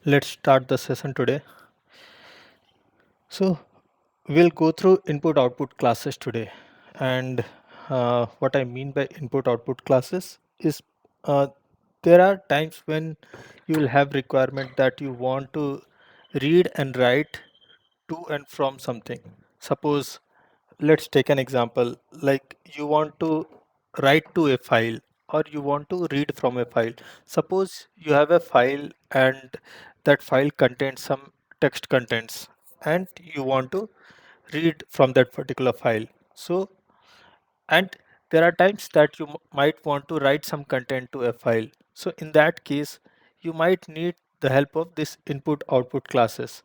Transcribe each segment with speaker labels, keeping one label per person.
Speaker 1: Let's start the session today. So, we'll go through input output classes today. And what I mean by input output classes is uh, there are times when you will have requirement that you want to read and write to and from something. Suppose, let's take an example like you want to write to a file or you want to read from a file. Suppose you have a file and that file contains some text contents and you want to read from that particular file. So, and there are times that you might want to write some content to a file. So in that case, you might need the help of this input output classes.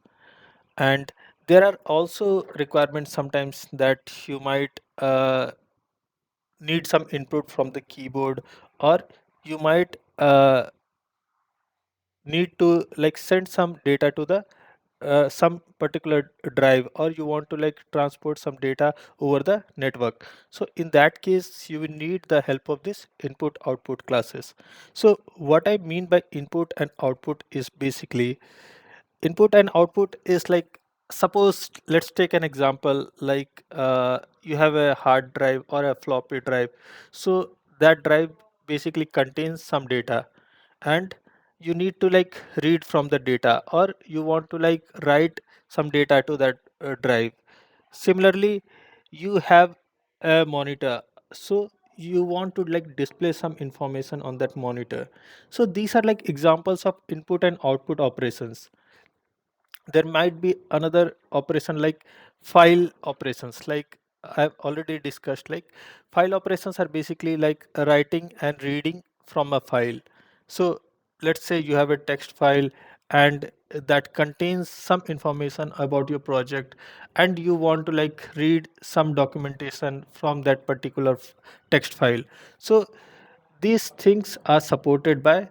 Speaker 1: And there are also requirements sometimes that you might need some input from the keyboard, or you might need to like send some data to the some particular drive, or you want to like transport some data over the network. So in that case you will need the help of this input output classes. So what I mean by input and output is basically input and output is like, suppose let's take an example like you have a hard drive or a floppy drive. So that drive basically contains some data, and you need to like read from the data, or you want to like write some data to that drive. Similarly, you have a monitor, so you want to like display some information on that monitor. So these are like examples of input and output operations. There might be another operation like file operations, like I've already discussed. Like file operations are basically like writing and reading from a file. So let's say you have a text file and that contains some information about your project, and you want to like read some documentation from that particular text file. So these things are supported by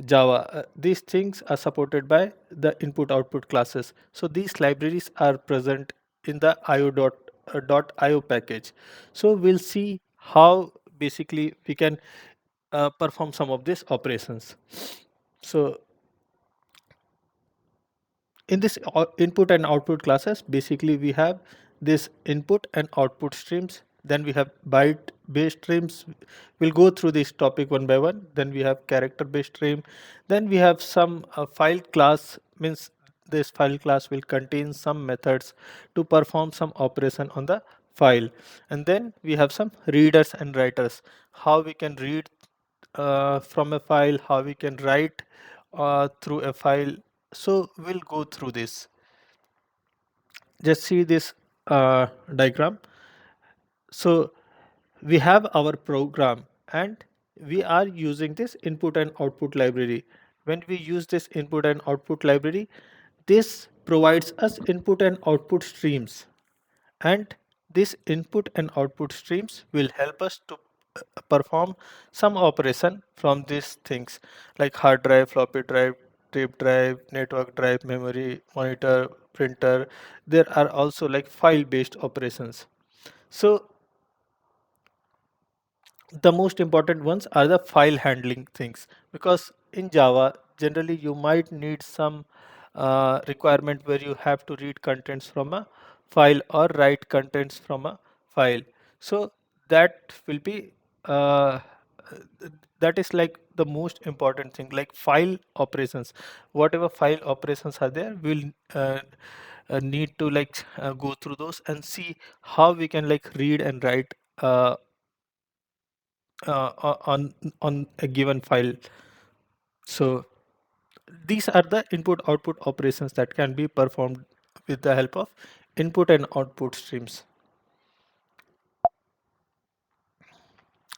Speaker 1: Java. These things are supported by the input output classes. So these libraries are present in the io package. So we'll see how basically we can perform some of these operations. So in this input and output classes, basically we have this input and output streams, then we have byte based streams. We'll go through this topic one by one. Then we have character based stream, then we have some file class, means this file class will contain some methods to perform some operation on the file. And then we have some readers and writers, how we can read from a file, how we can write through a file. So we'll go through this. Just see this diagram. So we have our program and we are using this input and output library. When we use this input and output library, this provides us input and output streams, and this input and output streams will help us to perform some operation from these things like hard drive, floppy drive, tape drive, network drive, memory, monitor, printer. There are also like file based operations. So the most important ones are the file handling things, because in Java generally you might need some requirement where you have to read contents from a file or write contents from a file. So that will be that is like the most important thing, like file operations. Whatever file operations are there, we'll need to like go through those and see how we can like read and write on a given file. So these are the input output operations that can be performed with the help of input and output streams.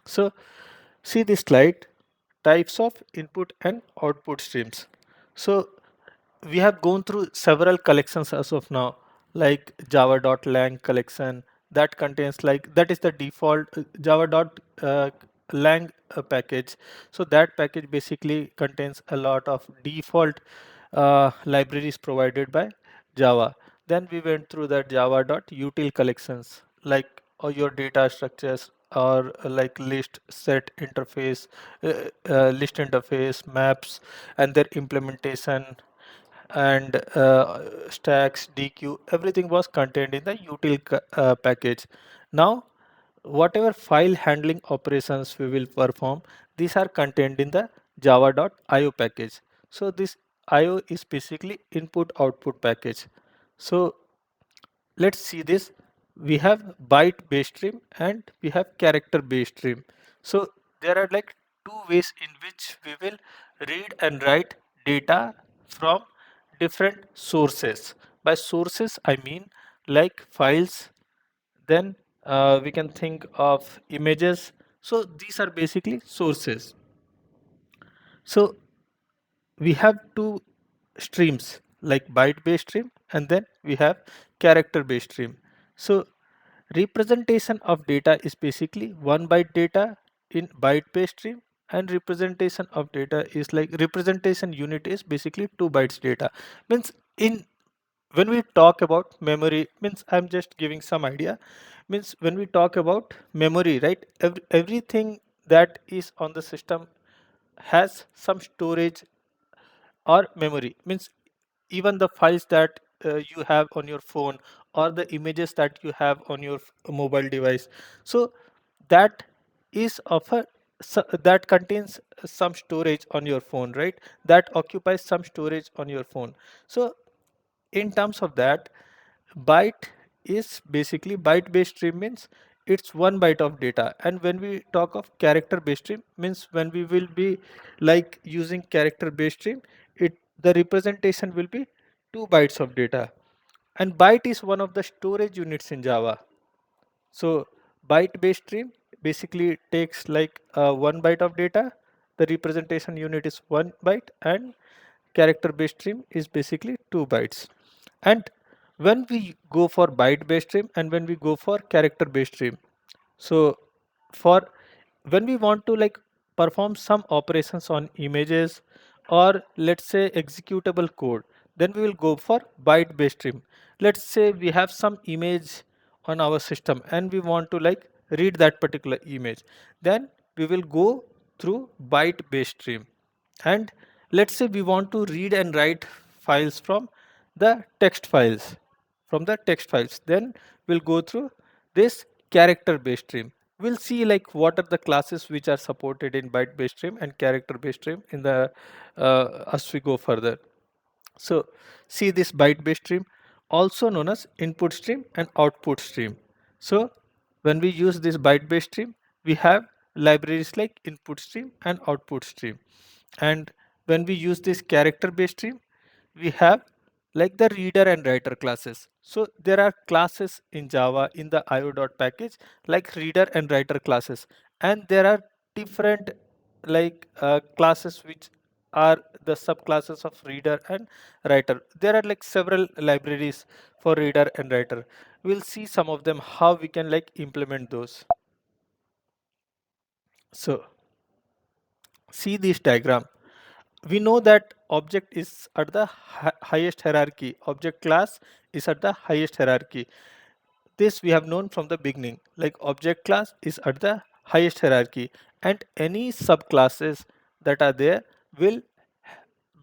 Speaker 1: So see this slide, types of input and output streams. So we have gone through several collections as of now, like java.lang collection that contains like, that is the default java.lang package. So that package basically contains a lot of default libraries provided by Java. Then we went through that java.util collections, like all your data structures, or like list set interface, list interface maps and their implementation. and stacks, DQ, everything was contained in the util package. Now, whatever file handling operations we will perform, these are contained in the java.io package. So this IO is basically input output package. So let's see this. We have byte based stream and we have character based stream. So there are like two ways in which we will read and write data from different sources. By sources I mean like files, then we can think of images. So these are basically sources. So we have two streams like byte based stream and then we have character based stream. So representation of data is basically one byte data in byte based stream, and representation of data is like representation unit is basically 2 bytes data. Means in when we talk about memory, means I'm just giving some idea. Means when we talk about memory, right? Everything that is on the system has some storage or memory. Means even the files that you have on your phone or the images that you have on your mobile device, so that is of a that contains some storage on your phone, right? That occupies some storage on your phone. So in terms of that, byte is basically byte based stream means it's 1 byte of data. And when we talk of character based stream means when we will be like using character based stream, it the representation will be 2 bytes of data. And byte is one of the storage units in Java. So byte based stream basically takes like 1 byte of data. The representation unit is 1 byte, and character based stream is basically 2 bytes. And when we go for byte based stream and when we go for character based stream, so for when we want to like perform some operations on images or let's say executable code, then we will go for byte based stream. Let's say we have some image on our system and we want to like read that particular image, then we will go through byte based stream. And let's say we want to read and write files the text files from the text files, then we'll go through this character based stream. We'll see like what are the classes which are supported in byte based stream and character based stream in the as we go further. So see this byte based stream, also known as input stream and output stream. So when we use this byte based stream, we have libraries like input stream and output stream. And when we use this character based stream, we have like the reader and writer classes. So there are classes in Java in the io package like reader and writer classes, and there are different like classes which are the subclasses of reader and writer. There are like several libraries for reader and writer. We'll see some of them how we can like implement those. So see this diagram. We know that object is at the highest hierarchy. Object class is at the highest hierarchy. This we have known from the beginning. Like object class is at the highest hierarchy, and any subclasses that are there will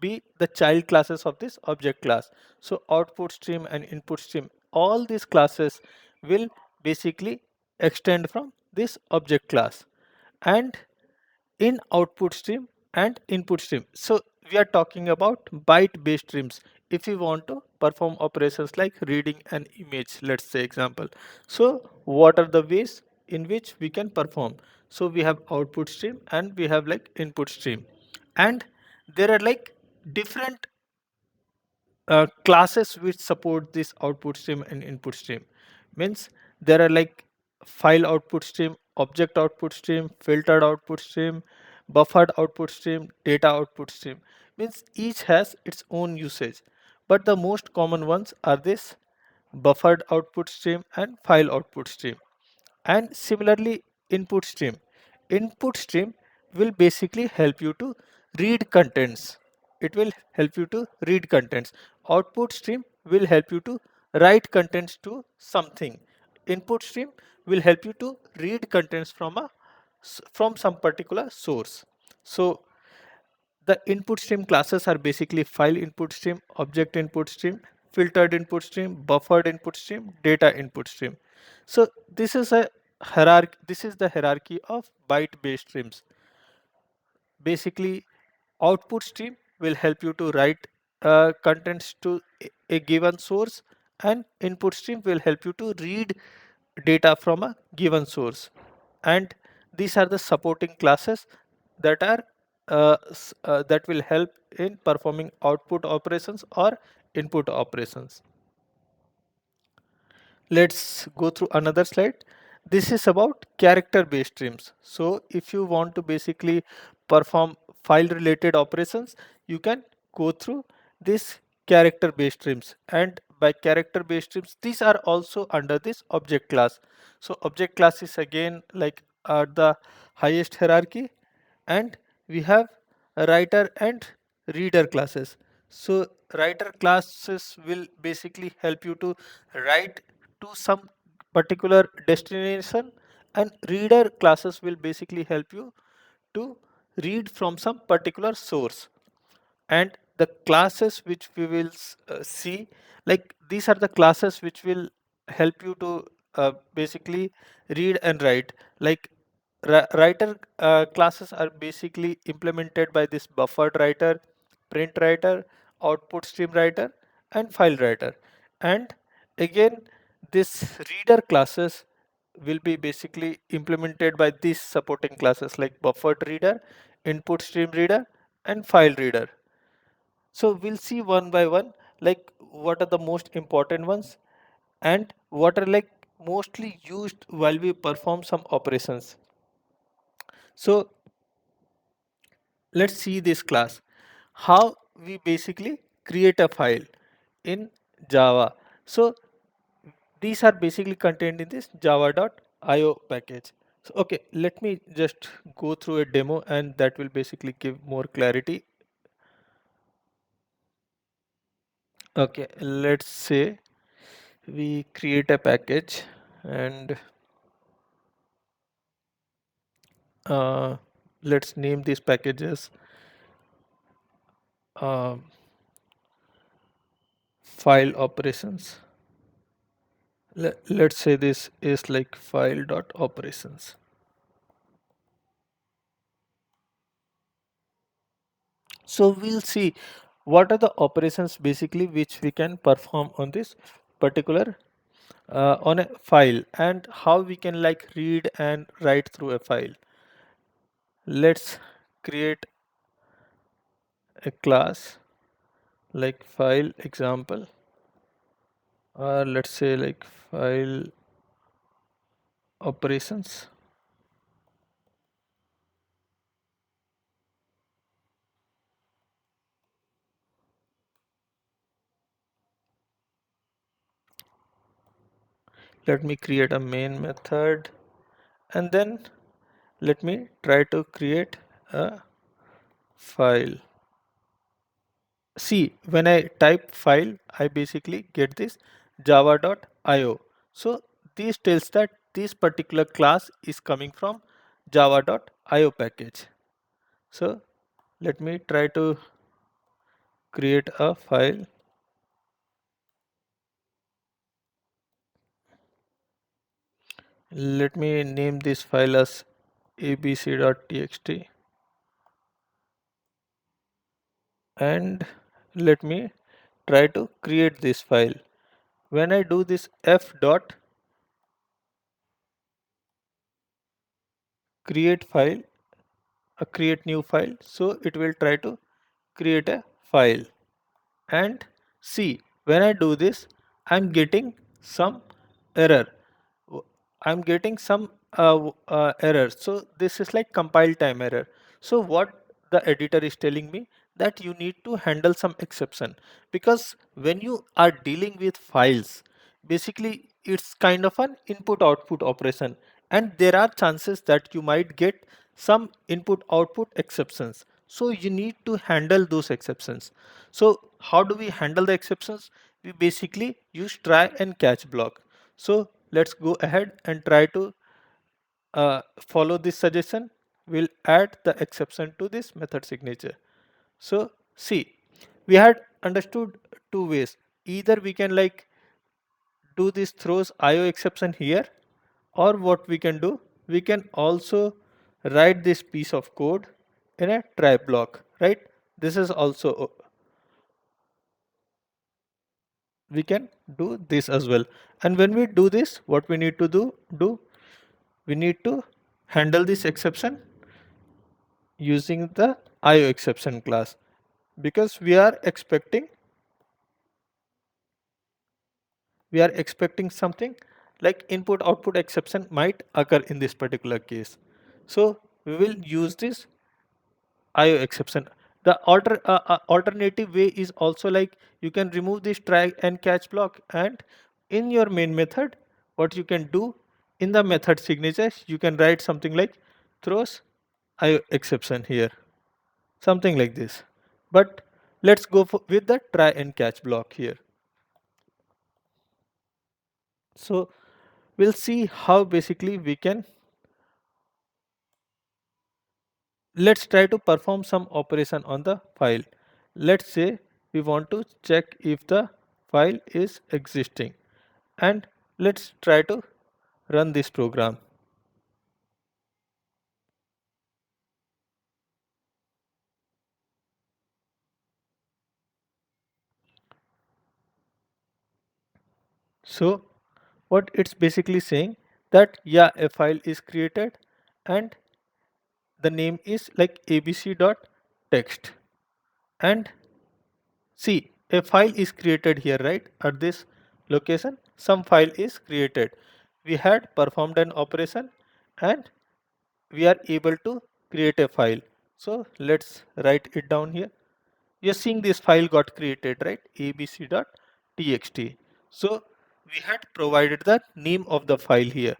Speaker 1: be the child classes of this object class. So output stream and input stream, all these classes will basically extend from this object class. And in output stream and input stream, so we are talking about byte based streams. If we want to perform operations like reading an image, let's say example, so what are the ways in which we can perform? So we have output stream and we have like input stream, and there are like different classes which support this output stream and input stream. Means there are like file output stream, object output stream, filtered output stream, buffered output stream, data output stream. Means each has its own usage, but the most common ones are this buffered output stream and file output stream. And similarly, input stream will basically help you to read contents. It will help you to read contents. Output stream will help you to write contents to something. Input stream will help you to read contents from from some particular source. So The input stream classes are basically file input stream, object input stream, filtered input stream, buffered input stream, data input stream. So this is a hierarchy. This is the hierarchy of byte-based streams. Basically, output stream will help you to write contents to a given source, and input stream will help you to read data from a given source. And these are the supporting classes that are that will help in performing output operations or input operations. Let's go through another slide. This is about character based streams. So if you want to basically perform file related operations, you can go through this character based streams. And by character based streams, these are also under this object class. So object class is again like the highest hierarchy, and we have a writer and reader classes. So writer classes will basically help you to write to some particular destination, and reader classes will basically help you to read from some particular source. And the classes which we will see, like these are the classes which will help you to basically read and write. Like writer classes are basically implemented by this buffered writer, print writer, output stream writer, and file writer. And again, this reader classes will be basically implemented by these supporting classes like buffered reader, input stream reader, and file reader. So we'll see one by one, like what are the most important ones and what are like mostly used while we perform some operations. So let's see this class, how we basically create a file in Java. So these are basically contained in this java.io package. So okay, let me just go through a demo and that will basically give more clarity. Okay, let's say we create a package, and uh, let's name these packages uh, file operations. Let's say this is like file dot operations. So we'll see what are the operations basically which we can perform on this particular on a file, and how we can like read and write through a file. Let's create a class like file example, or let's say like file operations. Let me create a main method, and then let me try to create a file. See, when I type file, I basically get this java.io. So this tells that this particular class is coming from java.io package. So let me try to create a file. Let me name this file as abc.txt, and let me try to create this file. When I do this f dot create file, create new file, so it will try to create a file. And see, when I do this, I'm getting some error. I'm getting some error. So this is like compile time error. So what the editor is telling me, that you need to handle some exception, because when you are dealing with files, basically it's kind of an input output operation, and there are chances that you might get some input output exceptions. So you need to handle those exceptions. So how do we handle the exceptions? We basically use try and catch block. So let's go ahead and try to follow this suggestion. We'll add the exception to this method signature. So see, we had understood two ways. Either we can like do this throws IO exception here, or what we can do, we can also write this piece of code in a try block, right? This is also, we can do this as well. And when we do this, what we need to do we need to handle this exception using the IO exception class, because we are expecting something like input output exception might occur in this particular case. So we will use this IO exception. The alternative way is also like you can remove this try and catch block, and in your main method, what you can do in the method signature, you can write something like throws IO exception here, something like this. But let's go with the try and catch block here. So we'll see how basically we can, let's try to perform some operation on the file. Let's say we want to check if the file is existing, and let's try to run this program. So what it's basically saying, that yeah, a file is created and the name is like abc.text, and see, a file is created here, right? At this location, some file is created. We had performed an operation and we are able to create a file. So let's write it down here. You're seeing this file got created, right? abc.txt. So we had provided the name of the file here.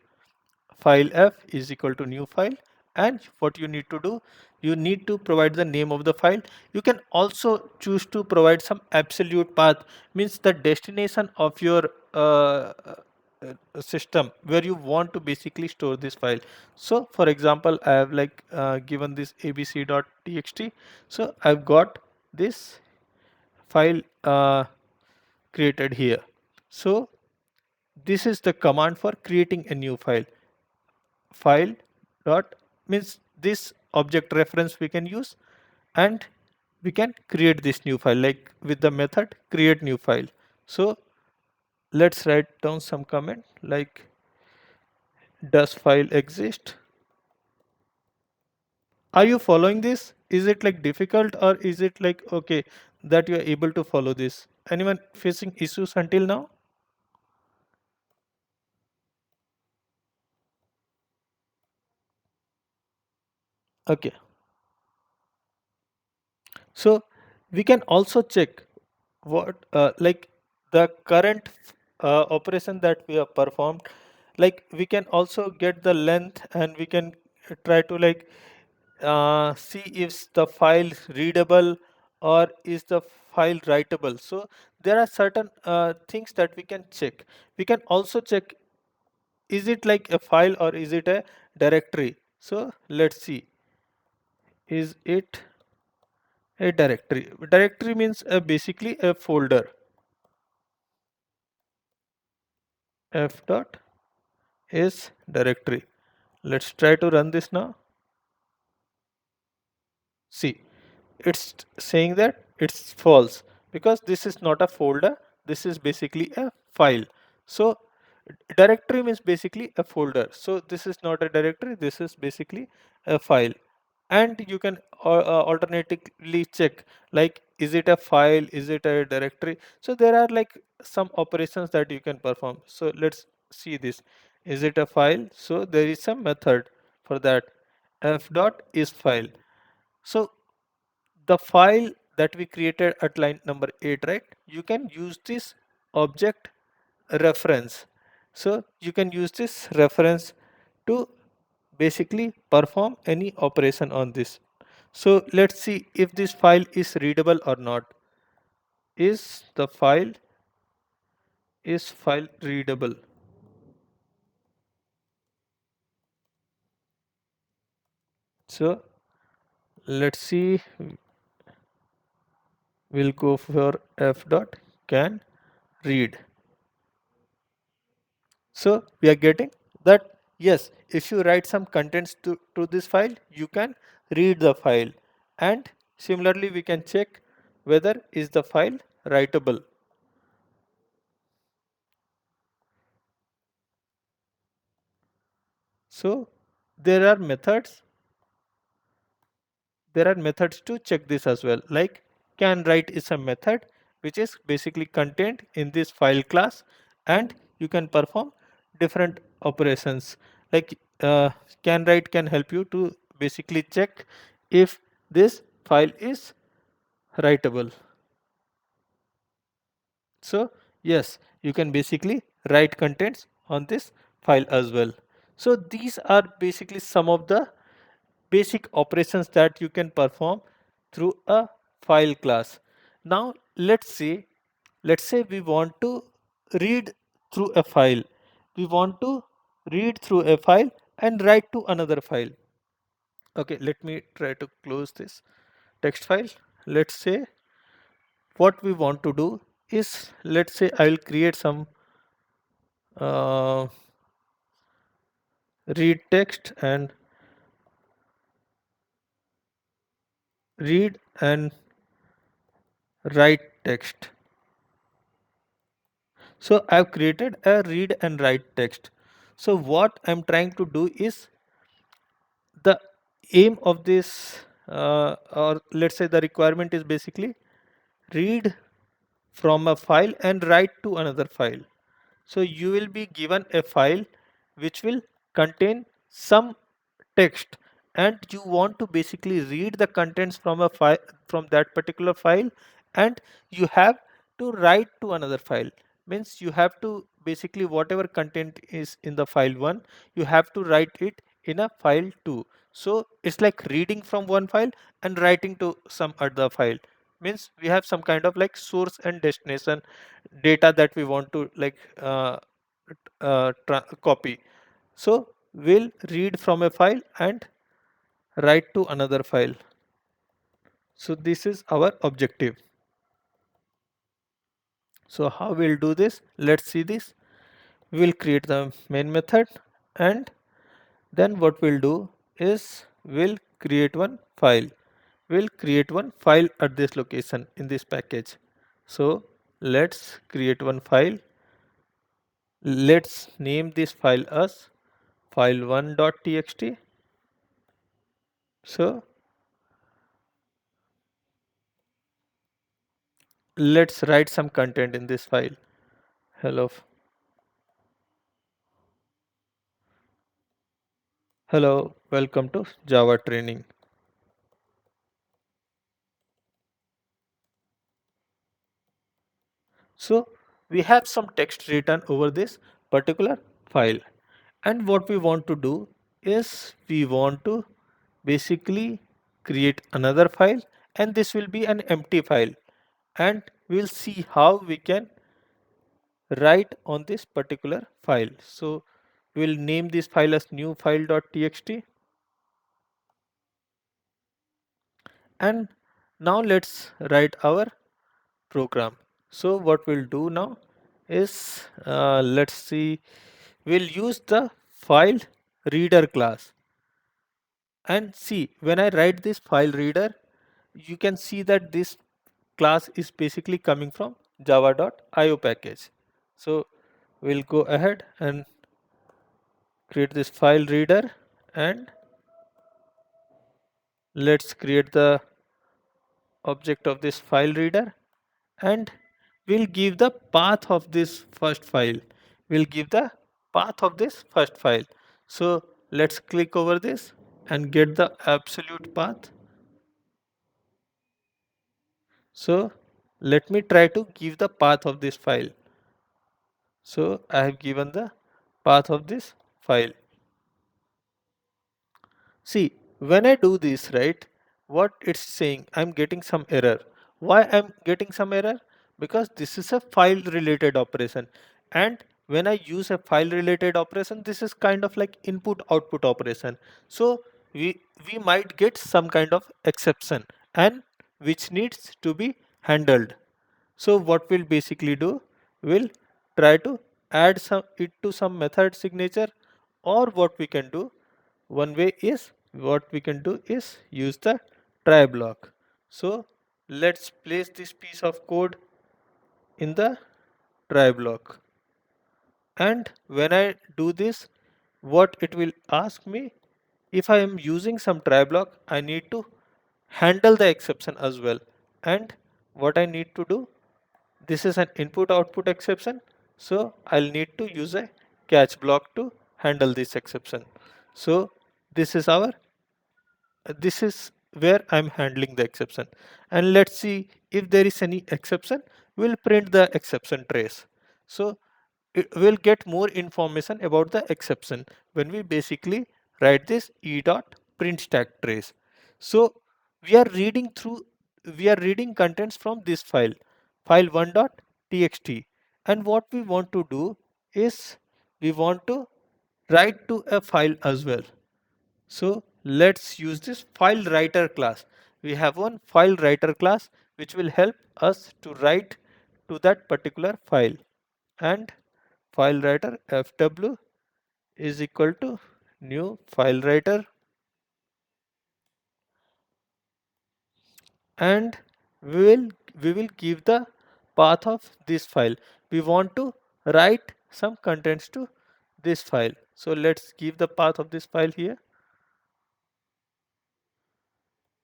Speaker 1: File f is equal to new file, and what you need to do, you need to provide the name of the file. You can also choose to provide some absolute path, means the destination of your system where you want to basically store this file. So for example, I have like given this abc.txt, so I've got this file created here. So this is the command for creating a new file. File dot means this object reference we can use, and we can create this new file like with the method create new file. So let's write down some comment like does file exist. Are you following this? Is it like difficult, or is it like okay that you are able to follow this? Anyone facing issues until now? Okay, so we can also check what like the current operation that we have performed. Like we can also get the length, and we can try to like see if the file readable or is the file writable. So there are certain things that we can check. We can also check, is it like a file or is it a directory. So let's see, is it a directory? Directory means basically a folder. F dot is directory. Let's try to run this now. See, it's saying that it's false because this is not a folder, this is basically a file. So directory means basically a folder, so this is not a directory, this is basically a file. And you can alternatively check like is it a file, is it a directory. So there are like some operations that you can perform. So let's see this, is it a file? So there is some method for that, f dot is file. So the file that we created at line number 8, right? You can use this object reference. So you can use this reference to basically perform any operation on this. So let's see if this file is readable or not. Is the file readable? So let's see. We'll go for f dot can read. So we are getting that yes, if you write some contents to this file, you can read the file, and similarly we can check whether is the file writable. So there are methods to check this as well, like can write is a method which is basically contained in this file class, and you can perform different operations, like can write can help you to basically check if this file is writable. So yes, you can basically write contents on this file as well. So these are basically some of the basic operations that you can perform through a file class. Now let's say we want to read through a file. We want to read through a file and write to another file. Okay, let me try to close this text file. Let's say what we want to do is, let's say I will create some uh, read text and read and write text. So I've created a read and write text. So what I'm trying to do is, the aim of this or let's say the requirement is basically read from a file and write to another file. So you will be given a file which will contain some text, and you want to basically read the contents from a file, from that particular file, and you have to write to another file. Means you have to basically whatever content is in the file 1, you have to write it in a file 2. So it's like reading from one file and writing to some other file. Means we have some kind of like source and destination data that we want to like copy. So we'll read from a file and write to another file. So this is our objective. So how we'll do this? Let's see this. We'll create the main method, and then what we'll do is we'll create one file. We'll create one file at this location in this package. So let's create one file. Let's name this file as file1.txt. So let's write some content in this file. Hello, hello, welcome to Java training. So we have some text written over this particular file, and what we want to do is we want to basically create another file, and this will be an empty file, and we'll see how we can write on this particular file. So we'll name this file as new file.txt, and now let's write our program. So what we'll do now is let's see, we'll use the file reader class, and see when I write this file reader, you can see that this class is basically coming from java.io package. So we'll go ahead and create this file reader, and let's create the object of this file reader, and we'll give the path of this first file. We'll give the path of this first file. So let's click over this and get the absolute path. So let me try to give the path of this file. So I have given the path of this file. See, when I do this, right, what it's saying, I'm getting some error. Why I'm getting some error? Because this is a file related operation. And when I use a file related operation, this is kind of like input output operation. So we might get some kind of exception, and which needs to be handled. So what we'll basically do, we'll try to add some it to some method signature, or what we can do, one way is what we can do is use the try block. So let's place this piece of code in the try block, and when I do this, what it will ask me, if I am using some try block, I need to handle the exception as well. And what I need to do, this is an input output exception, so I'll need to use a catch block to handle this exception. So this is our this is where I'm handling the exception, and let's see if there is any exception, we'll print the exception trace. So it will get more information about the exception when we basically write this e dot print stack trace. So we are reading through we are reading contents from this file 1.txt, and what we want to do is we want to write to a file as well. So let's use this file writer class. We have one file writer class which will help us to write to that particular file, and file writer fw is equal to new file writer, and we will give the path of this file. We want to write some contents to this file. So let's give the path of this file here,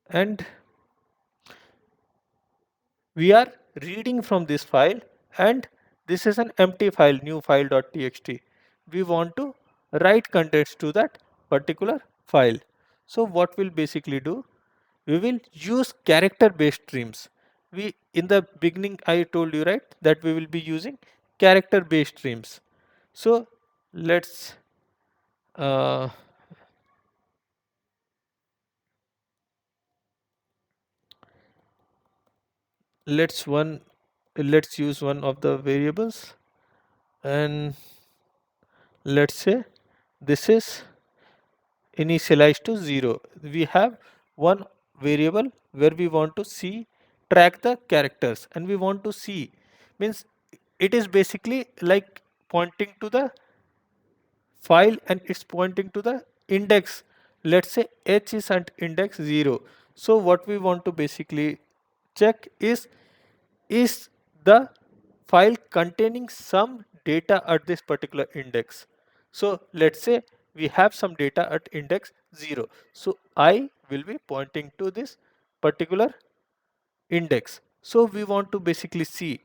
Speaker 1: and we are reading from this file, and this is an empty file, new file.txt. We want to write contents to that particular file. So what we'll basically do, we will use character based streams. We in the beginning I told you, right, that we will be using character based streams. So let's uh, let's one let's use one of the variables, and let's say this is initialized to 0. We have one variable where we want to see track the characters, and we want to see means it is basically like pointing to the file, and it's pointing to the index. Let's say h is at index 0. So what we want to basically check is the file containing some data at this particular index. So let's say we have some data at index 0. So I will be pointing to this particular index. So we want to basically see,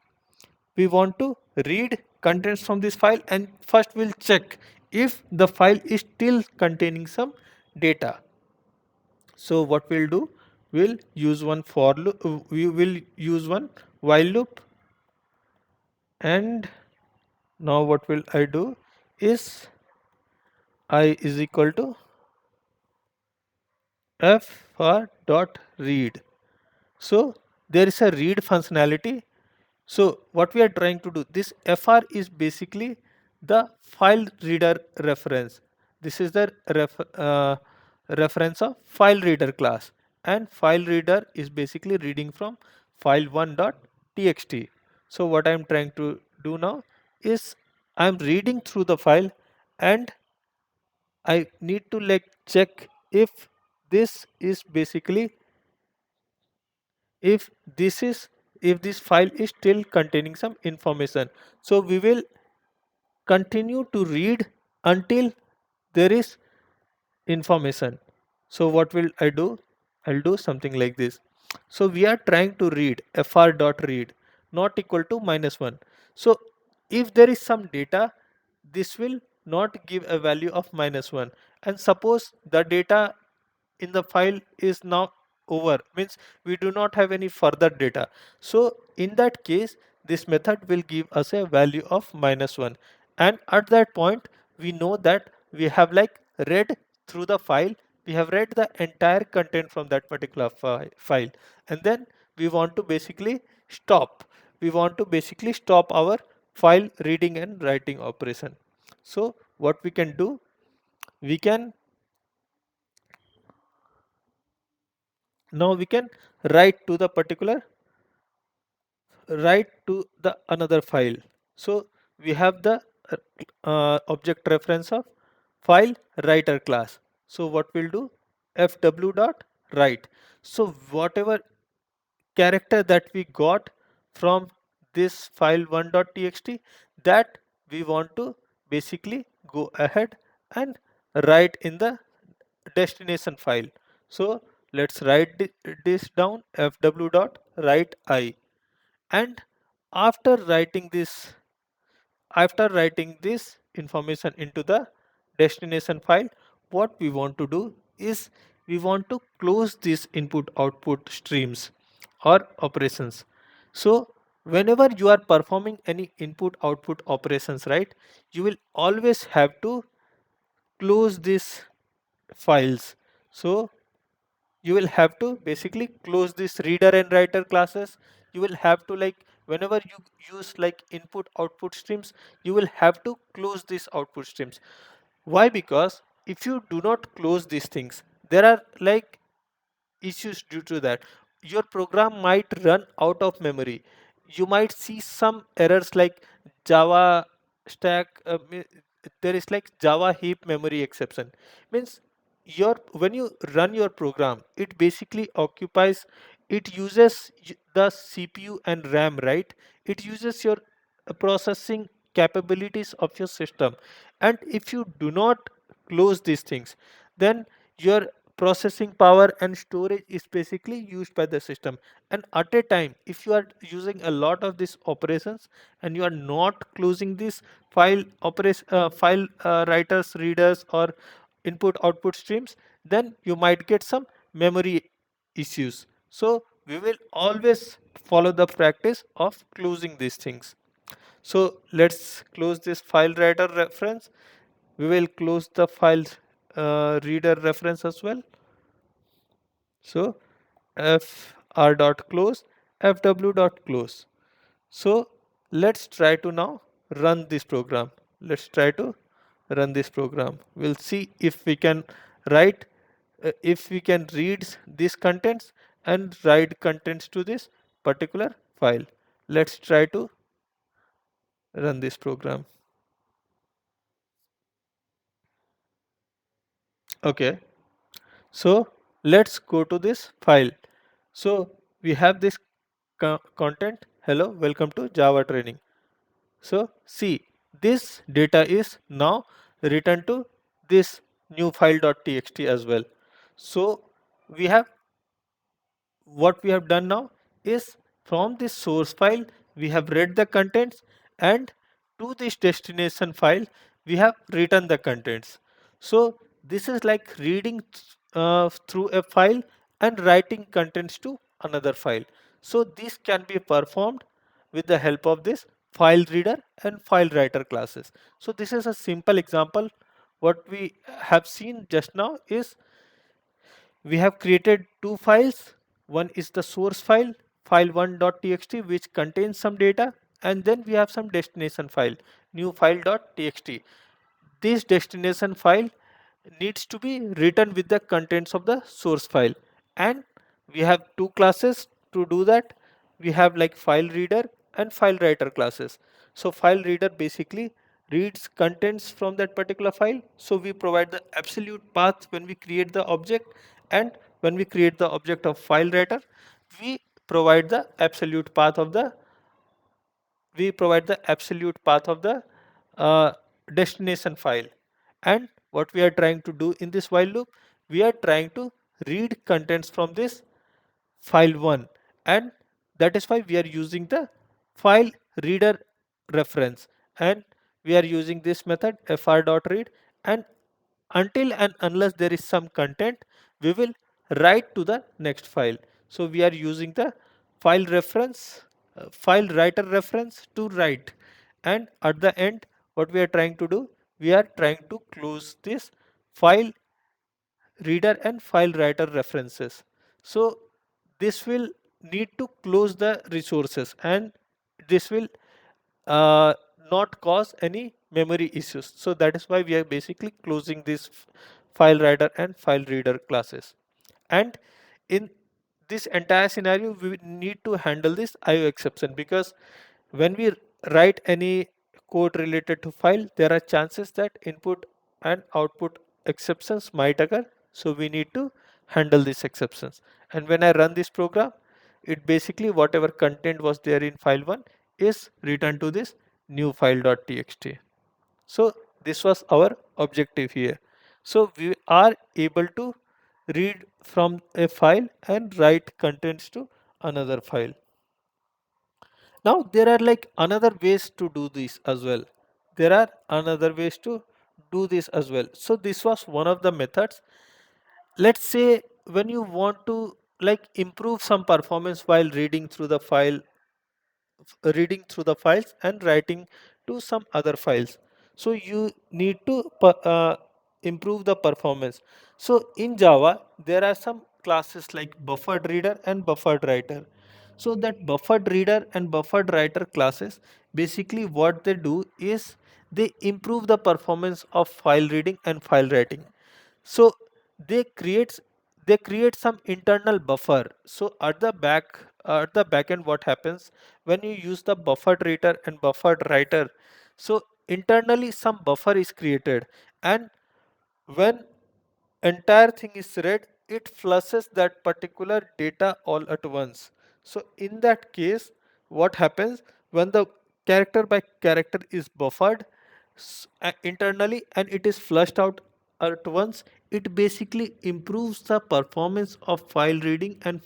Speaker 1: we want to read contents from this file, and first we'll check if the file is still containing some data. So what we'll do, we'll use one for loop, we will use one while loop, and now what will I do is I is equal to f for dot read. So there is a read functionality. So what we are trying to do, this fr is basically the file reader reference. This is the reference of file reader class, and file reader is basically reading from file1.txt. So what I am trying to do now is I am reading through the file, and I need to like check if this is basically, if this is, if this file is still containing some information. So we will continue to read until there is information. So what will I do, I'll do something like this. So we are trying to read fr dot read not equal to -1. So if there is some data, this will not give a value of -1, and suppose the data in the file is now over, means we do not have any further data. So in that case, this method will give us a value of -1, and at that point we know that we have like read through the file, we have read the entire content from that particular file, and then we want to basically stop, we want to basically stop our file reading and writing operation. So what we can do, we can, now we can write to the particular write to the another file. So we have the object reference of file writer class. So what we'll do, fw dot write. So whatever character that we got from this file 1.txt, that we want to basically go ahead and write in the destination file. So let's write this down, fw dot write I. And after writing this after writing this information into the destination file, what we want to do is we want to close these input output streams or operations. So whenever you are performing any input output operations, right, you will always have to close these files. So you will have to basically close this reader and writer classes. You will have to, like, whenever you use like input output streams, you will have to close these output streams. Why? Because if you do not close these things, there are like issues due to that. Your program might run out of memory. You might see some errors like Java stack. There is like Java heap memory exception. Means your when you run your program, it basically occupies. It uses the CPU and RAM, right? It uses your processing capabilities of your system, and if you do not close these things, then your processing power and storage is basically used by the system. And at a time, if you are using a lot of these operations and you are not closing these file writers, readers, or input output streams, then you might get some memory issues. So we will always follow the practice of closing these things. So let's close this file writer reference. We will close the file reader reference as well. So fr dot close, fw dot close. So let's try to now run this program. Let's try to run this program. We'll see if we can write, if we can read these contents and write contents to this particular file. Let's try to run this program. Okay, so let's go to this file. So we have this content. Hello, welcome to Java training. So see, this data is now written to this new file.txt as well. So we have what we have done now is, from this source file we have read the contents, and to this destination file we have written the contents. So this is like reading through a file and writing contents to another file. So this can be performed with the help of this file reader and file writer classes. So this is a simple example. What we have seen just now is we have created two files. One is the source file, file1.txt, which contains some data, and then we have some destination file, new file.txt. This destination file needs to be written with the contents of the source file, and we have two classes to do that. We have like file reader and file writer classes. So file reader basically reads contents from that particular file. So we provide the absolute path when we create the object, and when we create the object of file writer, we provide the absolute path of the uh, destination file. And what we are trying to do in this while loop, we are trying to read contents from this file 1, and that is why we are using the file reader reference, and we are using this method fr.read. And until and unless there is some content, we will write to the next file. So we are using the file writer reference to write, and at the end what we are trying to do, we are trying to close this file reader and file writer references. So this will need to close the resources, and this will uh, not cause any memory issues. So that is why we are basically closing this file writer and file reader classes. And in this entire scenario we need to handle this IO exception, because when we write any code related to file, there are chances that input and output exceptions might occur. So we need to handle these exceptions. And when I run this program, it basically whatever content was there in file 1 is returned to this new file.txt. So this was our objective here. So we are able to read from a file and write contents to another file. Now there are like another ways to do this as well. There are another ways to do this as well. So this was one of the methods. Let's say when you want to like improve some performance while reading through the files and writing to some other files, so you need to improve the performance. So in Java there are some classes like buffered reader and buffered writer. So that buffered reader and buffered writer classes, basically what they do is they improve the performance of file reading and file writing. So they create they create some internal buffer. So at the back end, what happens when you use the buffered reader and buffered writer, so internally some buffer is created, and when entire thing is read, it flushes that particular data all at once. So in that case, what happens when the character by character is buffered internally and it is flushed out at once, it basically improves the performance of file reading and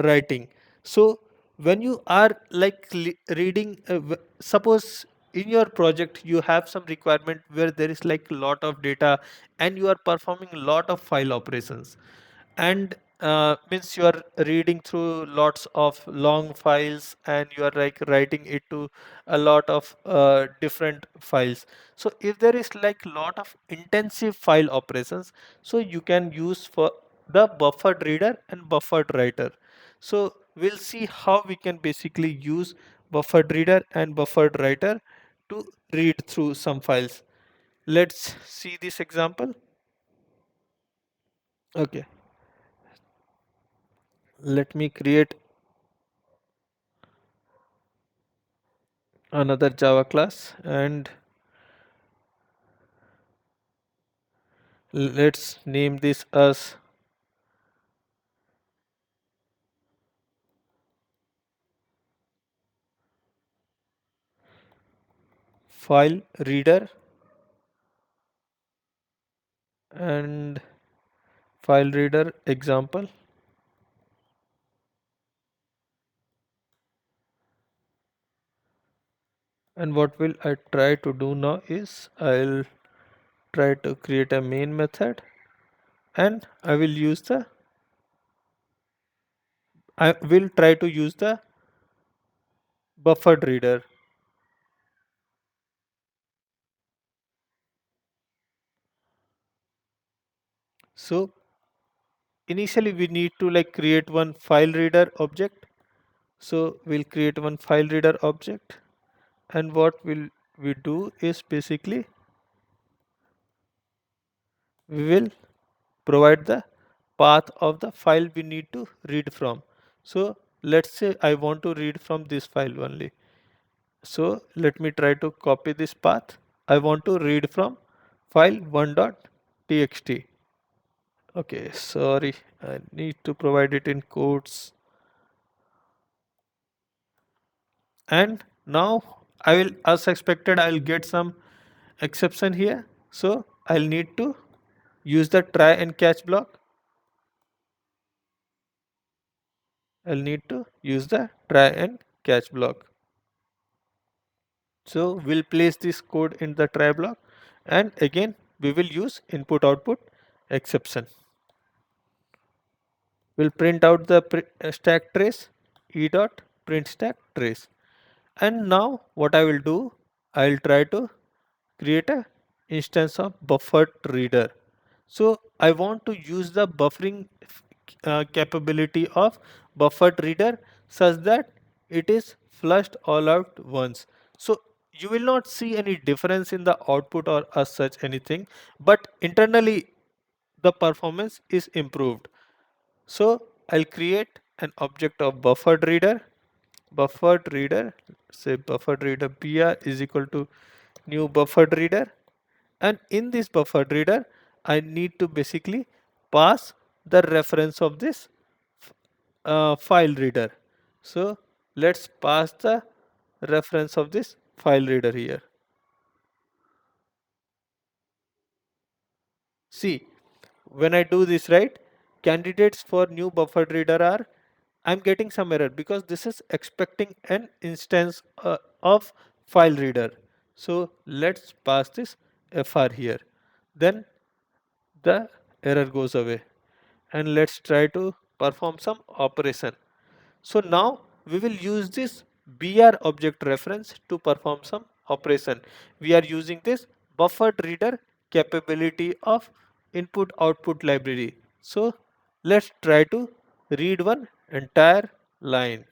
Speaker 1: writing. So when you are like reading, suppose in your project you have some requirement where there is like a lot of data and you are performing a lot of file operations, and means you are reading through lots of long files and you are like writing it to a lot of different files. So if there is like lot of intensive file operations, so you can use for the buffered reader and buffered writer. So we'll see how we can basically use buffered reader and buffered writer to read through some files. Let's see this example. Okay, let me create another Java class and let's name this as file reader and file reader example. And what will I try to do now is I'll try to create a main method and I will try to use the buffered reader. So initially we need to like create one file reader object. So we'll create one file reader object, and what will we do is basically we will provide the path of the file we need to read from. So let's say I want to read from this file only. So let me try to copy this path. I want to read from file 1.txt. Okay, sorry, I need to provide it in quotes. And now I will, as expected, I'll get some exception here. So I'll need to use the try and catch block. I'll need to use the try and catch block. So we'll place this code in the try block, and again we will use input output exception. We'll print out the stack trace e dot print stack trace. And now what I will do, I'll try to create a instance of buffered reader. So I want to use the buffering capability of buffered reader such that it is flushed all out once. So you will not see any difference in the output or as such anything, but internally the performance is improved. So I'll create an object of buffered reader, say buffered reader br is equal to new buffered reader, and in this buffered reader I need to basically pass the reference of this file reader. So let's pass the reference of this file reader here. See, when I do this, right, candidates for new buffered reader are, I'm getting some error because this is expecting an instance of file reader. So let's pass this fr here. Then the error goes away, and let's try to perform some operation. So now we will use this br object reference to perform some operation. We are using this buffered reader capability of input output library. So let's try to read one entire line.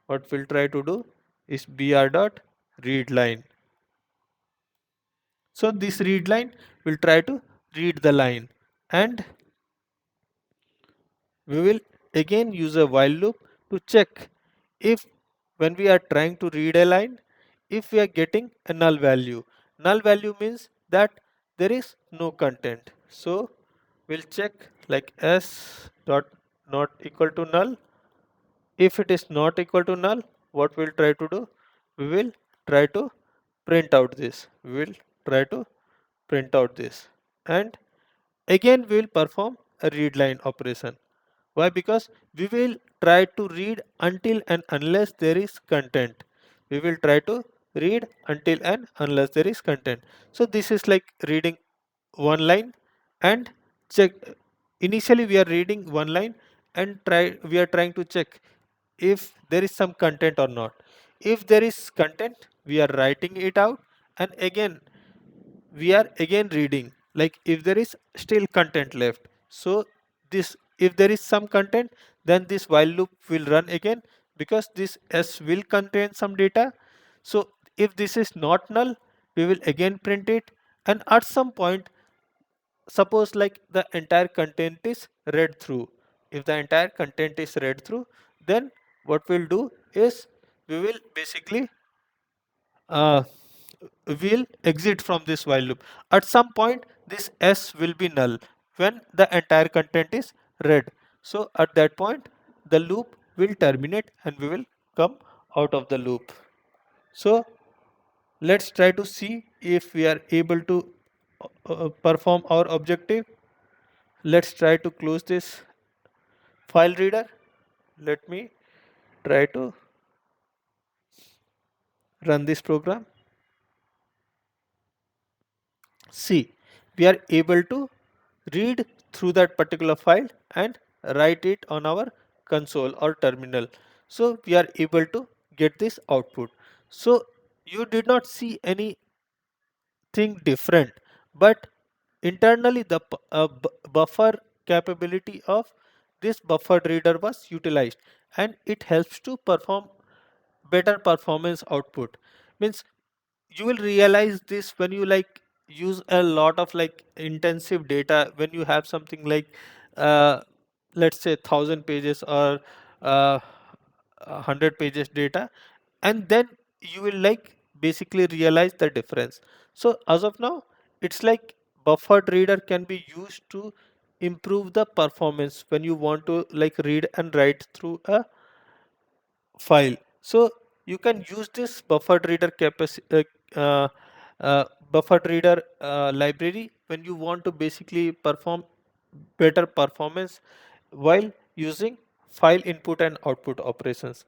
Speaker 1: What we'll try to do is br dot read line. So this read line will try to read the line, and we will again use a while loop to check if, when we are trying to read a line, if we are getting a null value. Null value means that there is no content. So we'll check like s dot not equal to null. If it is not equal to null, what we'll try to do, we will try to print out this. We will try to print out this, and again we will perform a read line operation. Why? Because we will try to read until and unless there is content. We will try to read until and unless there is content. So this is like reading one line and check. Initially we are reading one line and we are trying to check if there is some content or not. If there is content, we are writing it out, and again we are again reading, like if there is still content left. So this, if there is some content, then this while loop will run again, because this s will contain some data. So if this is not null, we will again print it, and at some point, suppose like the entire content is read through. If the entire content is read through, then what we'll do is we will basically uh, will exit from this while loop. At some point, this s will be null when the entire content is read. So at that point, the loop will terminate and we will come out of the loop. So let's try to see if we are able to perform our objective. Let's try to close this file reader. Let me try to run this program. See, we are able to read through that particular file and write it on our console or terminal. So we are able to get this output. So you did not see anything different, but internally the buffer capability of this buffered reader was utilized, and it helps to perform better performance output. Means you will realize this when you like use a lot of like intensive data, when you have something like uh, let's say 1,000 pages or 100 pages data, and then you will like basically realize the difference. So as of now, it's like buffered reader can be used to improve the performance when you want to like read and write through a file. So you can use this buffered reader uh, buffered reader library when you want to basically perform better performance while using file input and output operations.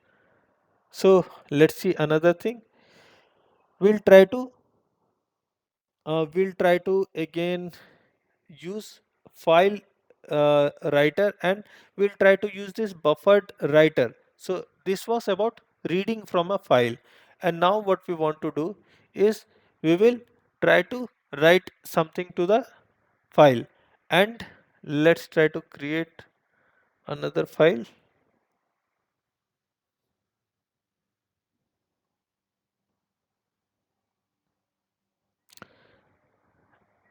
Speaker 1: So let's see another thing. We'll try to again use file writer, and we'll try to use this buffered writer. So this was about reading from a file, and now what we want to do is we will try to write something to the file, and let's try to create another file.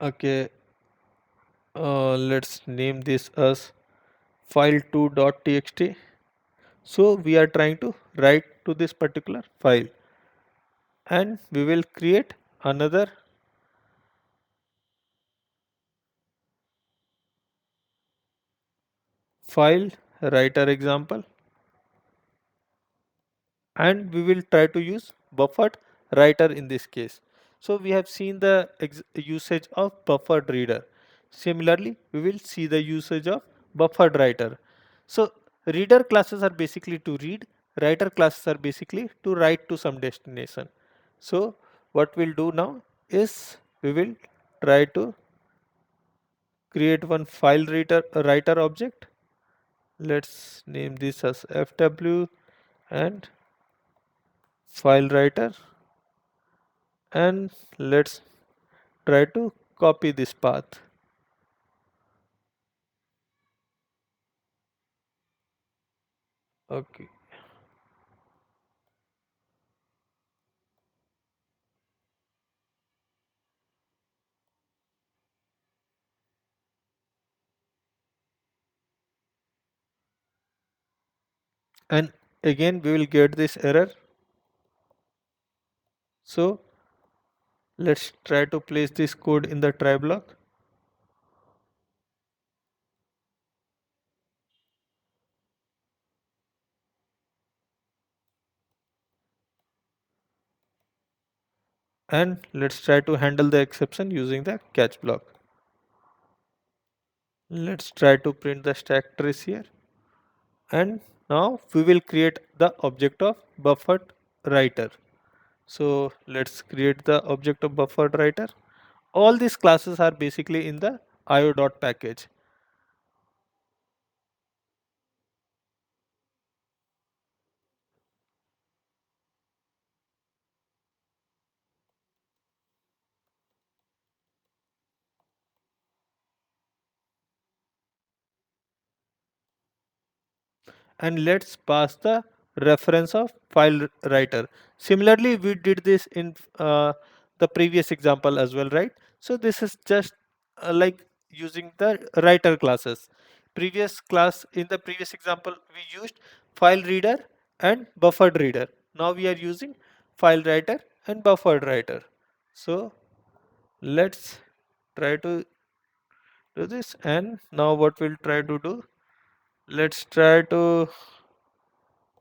Speaker 1: Okay, let's name this as file2.txt. So we are trying to write to this particular file, and we will create another file writer example, and we will try to use buffered writer in this case. So we have seen the usage of buffered reader. Similarly, we will see the usage of buffered writer. So reader classes are basically to read, writer classes are basically to write to some destination. So what we'll do now is we will try to create one file reader writer object. Let's name this as fw and file writer, and let's try to copy this path. Okay, and again we will get this error. So let's try to place this code in the try block, and let's try to handle the exception using the catch block. Let's try to print the stack trace here, and now we will create the object of buffered writer. So let's create the object of buffered writer. All these classes are basically in the io.package. And let's pass the reference of file writer. Similarly, we did this in the previous example as well, right? So this is just like using the writer classes. Previous class, in the previous example, we used file reader and buffered reader. Now we are using file writer and buffered writer. So let's try to do this, and now what we'll try to do, let's try to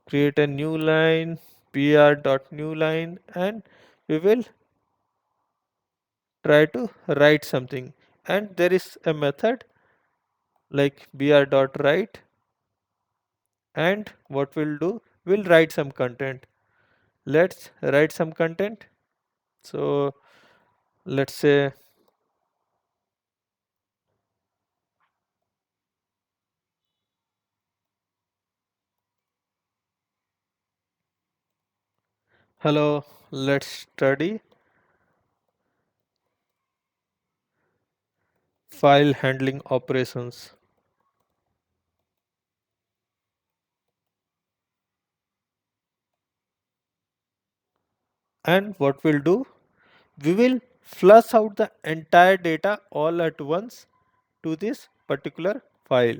Speaker 1: create a new line, br.new line, and we will try to write something. And there is a method like br.write, and what we'll do, we'll write some content. Let's write some content. So let's say hello, let's study file handling operations. And what we'll do, we will flush out the entire data all at once to this particular file.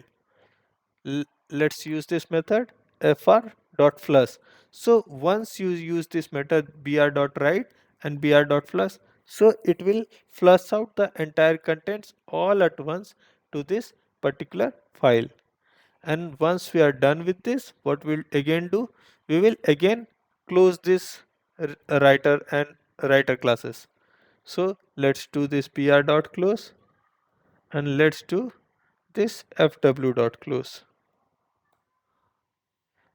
Speaker 1: Let's use this method fr.flush. So once you use this method br.write and br.flush, so it will flush out the entire contents all at once to this particular file. And once we are done with this, what we'll again do, we will again close this writer and writer classes. So let's do this br.close, and let's do this fw.close.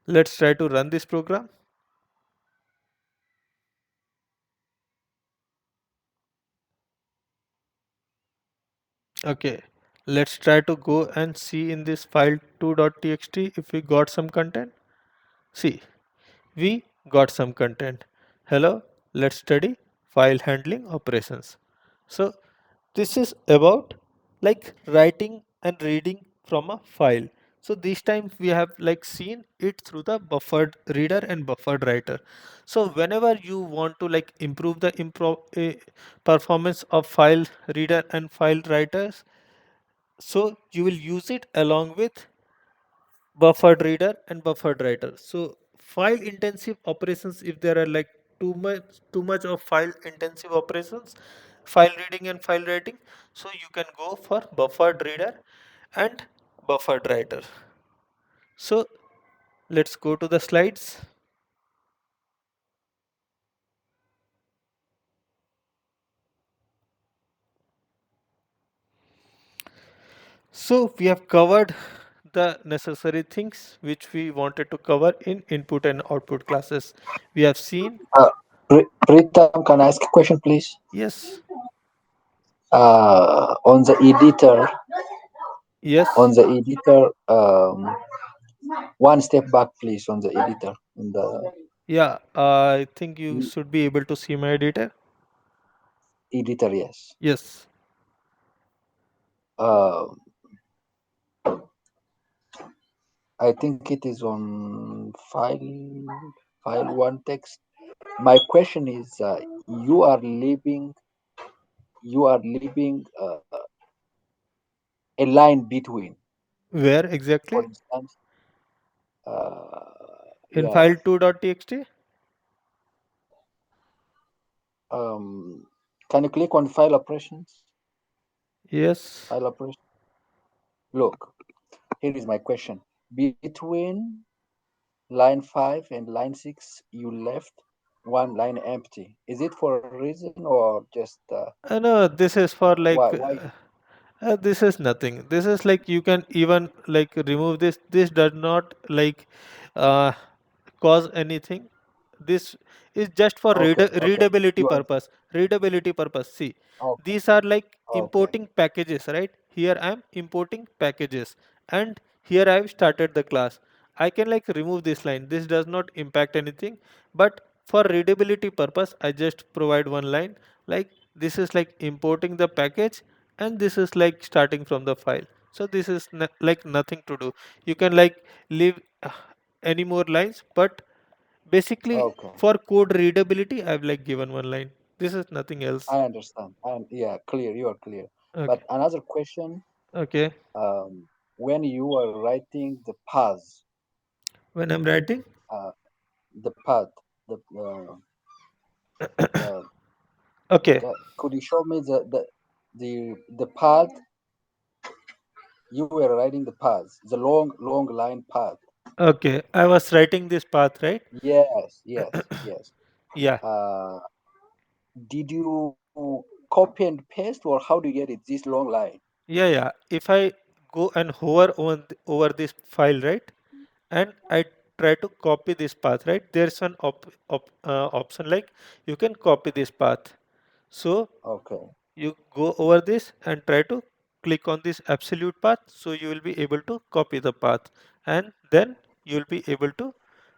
Speaker 1: Let's try to run this program. Okay, let's try to go and see in this file2.txt if we got some content. See, we got some content. Hello, let's study file handling operations. So this is about like writing and reading from a file. So this time we have like seen it through the buffered reader and buffered writer. So whenever you want to like improve the performance of file reader and file writers, so you will use it along with buffered reader and buffered writer. So file intensive operations, if there are like too much of file intensive operations, file reading and file writing, so you can go for buffered reader and buffered writer. So let's go to the slides. So we have covered the necessary things which we wanted to cover in input and output classes. We have seen,
Speaker 2: Pritam, can I ask a question, please?
Speaker 1: yes,
Speaker 2: On the editor, on
Speaker 1: yes,
Speaker 2: the editor, one step back, please, on the editor, on the
Speaker 1: yeah, I think you should be able to see my editor.
Speaker 2: editor, yes.
Speaker 1: Yes,
Speaker 2: Uh, I think it is on file one text. My question is, you are leaving a line between,
Speaker 1: where
Speaker 2: for
Speaker 1: exactly?
Speaker 2: instance,
Speaker 1: In
Speaker 2: yeah.
Speaker 1: file2.txt?
Speaker 2: Um, can you click on file operations?
Speaker 1: Yes.
Speaker 2: File operation. Look, here is my question. Between line 5 and line 6, you left one line empty. Is it for a reason or just
Speaker 1: No, this is for
Speaker 2: why?
Speaker 1: like this is nothing. This is like you can even like remove this. This does not like uh, cause anything. This is just for
Speaker 2: Okay, okay.
Speaker 1: readability
Speaker 2: You are
Speaker 1: purpose. Readability purpose. See,
Speaker 2: okay,
Speaker 1: these are like
Speaker 2: okay,
Speaker 1: importing packages, right? Here I am importing packages, and here I have started the class. I can like remove this line. This does not impact anything, but for readability purpose, I just provide one line. Like this is like importing the package, and this is like starting from the file. So this is like nothing to do. You can like leave any more lines, but basically
Speaker 2: okay.
Speaker 1: for code readability, I've like given one line. This is nothing else.
Speaker 2: I understand. And yeah, clear. You are clear. But
Speaker 1: Okay.
Speaker 2: another question,
Speaker 1: Okay.
Speaker 2: when you are writing the paths,
Speaker 1: When I'm writing.
Speaker 2: uh, the path, the uh,
Speaker 1: Okay.
Speaker 2: could you show me the path you were writing the paths, the long line path?
Speaker 1: Okay. I was writing this path, right?
Speaker 2: Yes, yes, yes.
Speaker 1: Yeah.
Speaker 2: Uh, did you copy and paste, or how do you get it? This long line.
Speaker 1: Yeah. Yeah. If I go and hover over this file, right? And I try to copy this path, right? There's an option like you can copy this path. So
Speaker 2: Okay,
Speaker 1: you go over this and try to click on this absolute path, so you will be able to copy the path, and then you will be able to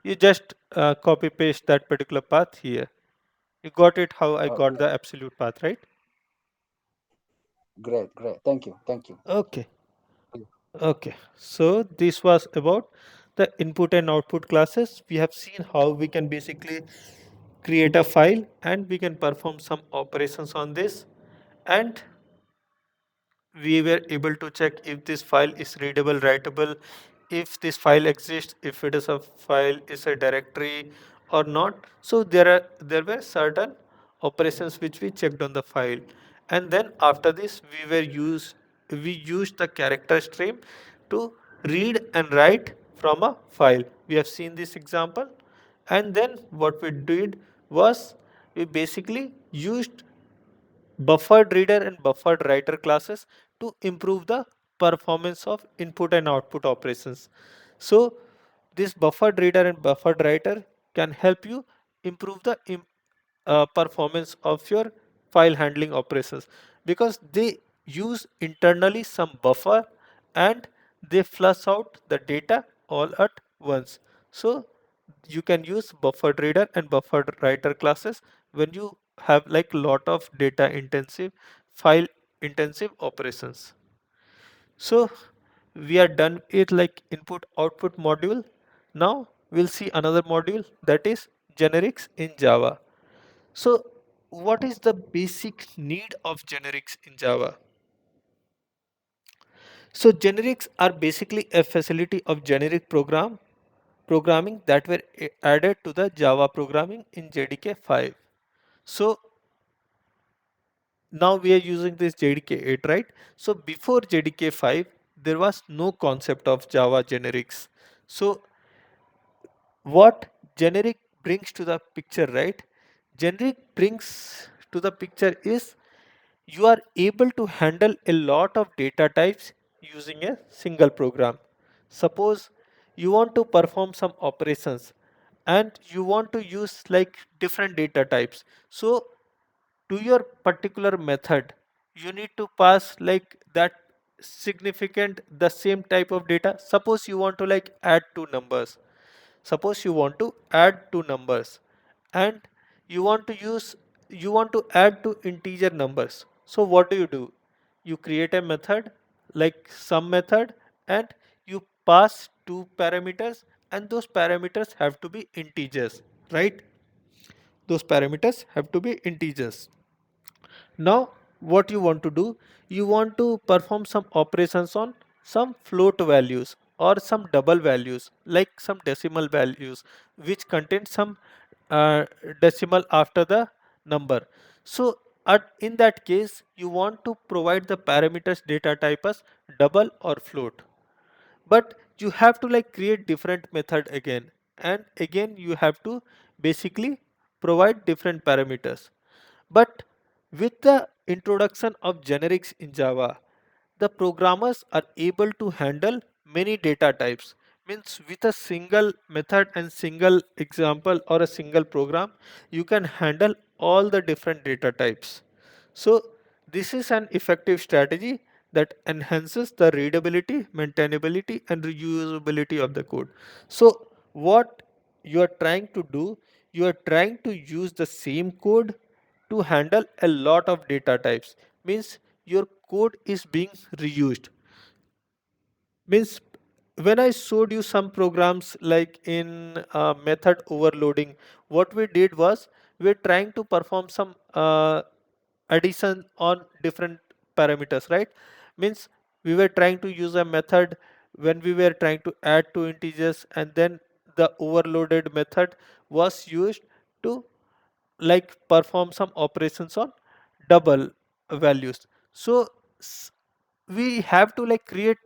Speaker 1: you just copy paste that particular path here. You got it how I got
Speaker 2: great,
Speaker 1: the absolute path, right?
Speaker 2: great, great. Thank you, thank you.
Speaker 1: Okay. Okay, so this was about the input and output classes. We have seen how we can basically create a file and we can perform some operations on this, and we were able to check if this file is readable, writable, if this file exists, if it is a file, is a directory or not. So there were certain operations which we checked on the file, and then after this we used the character stream to read and write from a file. We have seen this example, and then what we did was we basically used buffered reader and buffered writer classes to improve the performance of input and output operations. So this buffered reader and buffered writer can help you improve the performance of your file handling operations, because they use internally some buffer and they flush out the data all at once. So you can use buffered reader and buffered writer classes when you have like lot of data intensive, file intensive operations. So we are done with like input output module. Now we'll see another module, that is generics in Java. So what is the basic need of generics in Java? So generics are basically a facility of generic programming that were added to the Java programming in JDK 5. So now we are using this JDK 8, right? So before JDK 5, there was no concept of Java generics. So what generic brings to the picture, right? Generic brings to the picture is you are able to handle a lot of data types using a single program. Suppose you want to perform some operations and you want to use like different data types. So to your particular method, you need to pass like that significant the same type of data. Suppose you want to like add two numbers. Suppose you want to add two numbers and you want to use you want to add two integer numbers. So what do? You create a method like some method and you pass two parameters and those parameters have to be integers, right? Those parameters have to be integers. Now, what you want to do? You want to perform some operations on some float values or some double values, like some decimal values, which contain some uh, decimal after the number. So, in that case, you want to provide the parameters data type as double or float, but you have to like create different method again, and again you have to basically provide different parameters. But with the introduction of generics in Java, the programmers are able to handle many data types. Means with a single method and single example or a single program, you can handle all the different data types. So this is an effective strategy that enhances the readability, maintainability, and reusability of the code. So what you are trying to do, you are trying to use the same code to handle a lot of data types. Means your code is being reused. Means when I showed you some programs like in method overloading, what we did was we're trying to perform some addition on different parameters, right? Means we were trying to use a method when we were trying to add two integers, and then the overloaded method was used to like perform some operations on double values. So we have to like create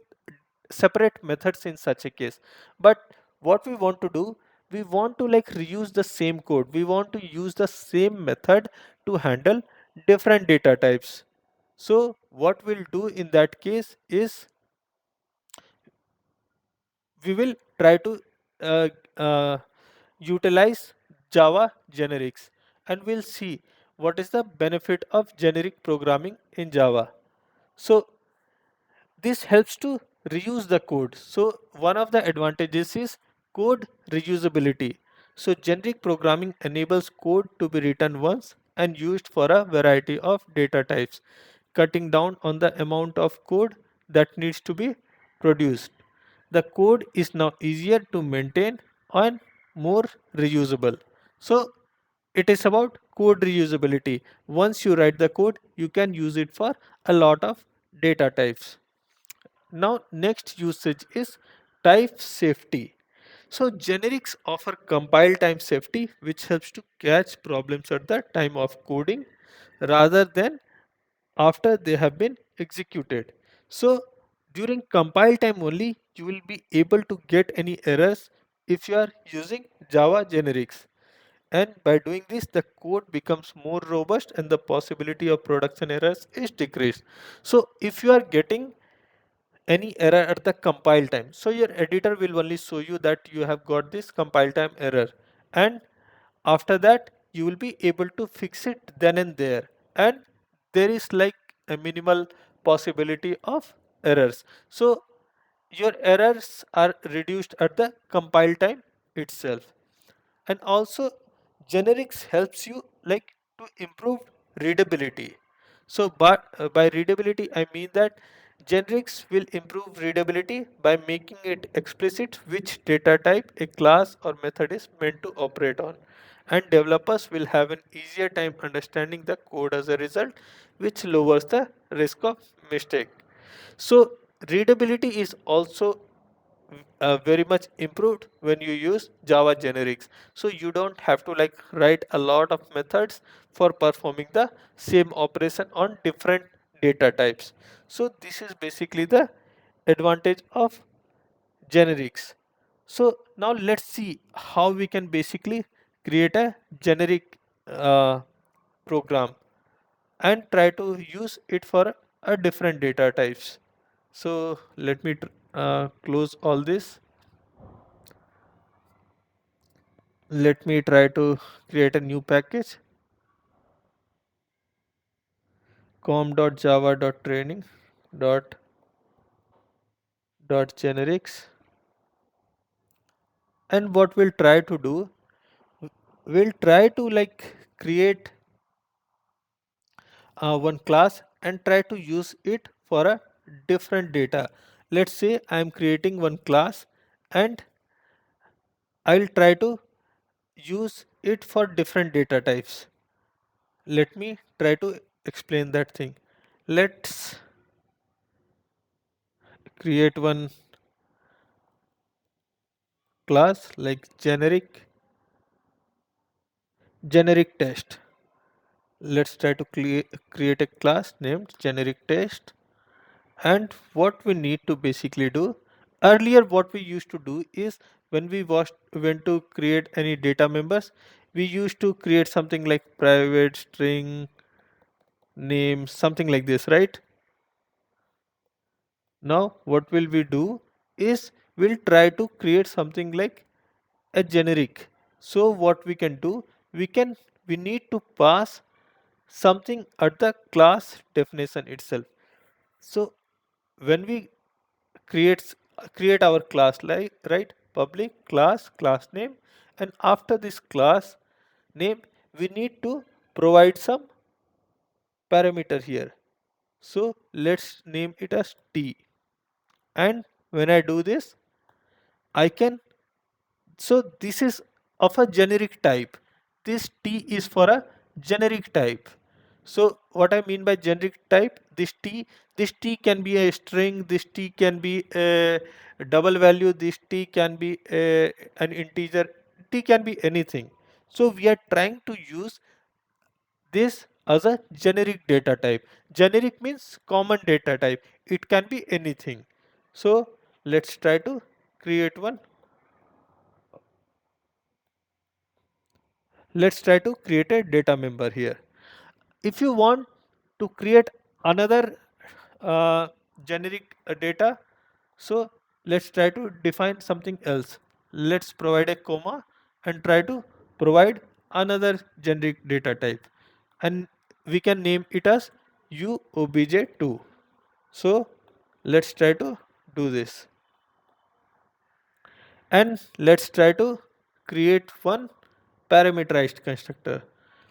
Speaker 1: separate methods in such a case. But what we want to do, we want to like reuse the same code, we want to use the same method to handle different data types. So what we'll do in that case is we will try to uh, uh, utilize Java generics, and we'll see what is the benefit of generic programming in Java. So this helps to reuse the code. So one of the advantages is code reusability. So generic programming enables code to be written once and used for a variety of data types, cutting down on the amount of code that needs to be produced. The code is now easier to maintain and more reusable. So it is about code reusability. Once you write the code, you can use it for a lot of data types. Now, next usage is type safety. So, generics offer compile time safety, which helps to catch problems at the time of coding rather than after they have been executed. So, during compile time only, you will be able to get any errors if you are using Java generics. And by doing this, the code becomes more robust and the possibility of production errors is decreased. So, if you are getting any error at the compile time, so your editor will only show you that you have got this compile time error, and after that you will be able to fix it then and there, and there is like a minimal possibility of errors. So your errors are reduced at the compile time itself. And also generics helps you like to improve readability. So by readability I mean that generics will improve readability by making it explicit which data type a class or method is meant to operate on, and developers will have an easier time understanding the code as a result, which lowers the risk of mistake. So readability is also very much improved when you use Java generics. So you don't have to like write a lot of methods for performing the same operation on different data types. So this is basically the advantage of generics. So now let's see how we can basically create a generic program and try to use it for a different data types. So let me close all this. Let me try to create a new package com.java.training dot generics, and what we'll try to do, we'll try to like create one class and try to use it for a different data. Let's say I'm creating one class and I'll try to use it for different data types. Let me try to explain that thing. Let's create one class like generic test. Let's try to create a class named generic test. And what we need to basically do, earlier what we used to do is when we went to create any data members, we used to create something like private string name, something like this, right? Now what will we do is we'll try to create something like a generic. So what we can do, we need to pass something at the class definition itself. So when we creates create our class, like right, public class name, and after this class name we need to provide some parameter here. So let's name it as t, and when I do this I can, so this is of a generic type. This T is for a generic type. So what I mean by generic type, this T can be a string, this T can be a double value, this T can be an integer, T can be anything. So we are trying to use this as a generic data type. Generic means common data type. It can be anything. So let's try to create one. Let's try to create a data member here. If you want to create another generic data, so let's try to define something else. Let's provide a comma and try to provide another generic data type, and we can name it as uobj2. So let's try to do this, and let's try to create one parameterized constructor.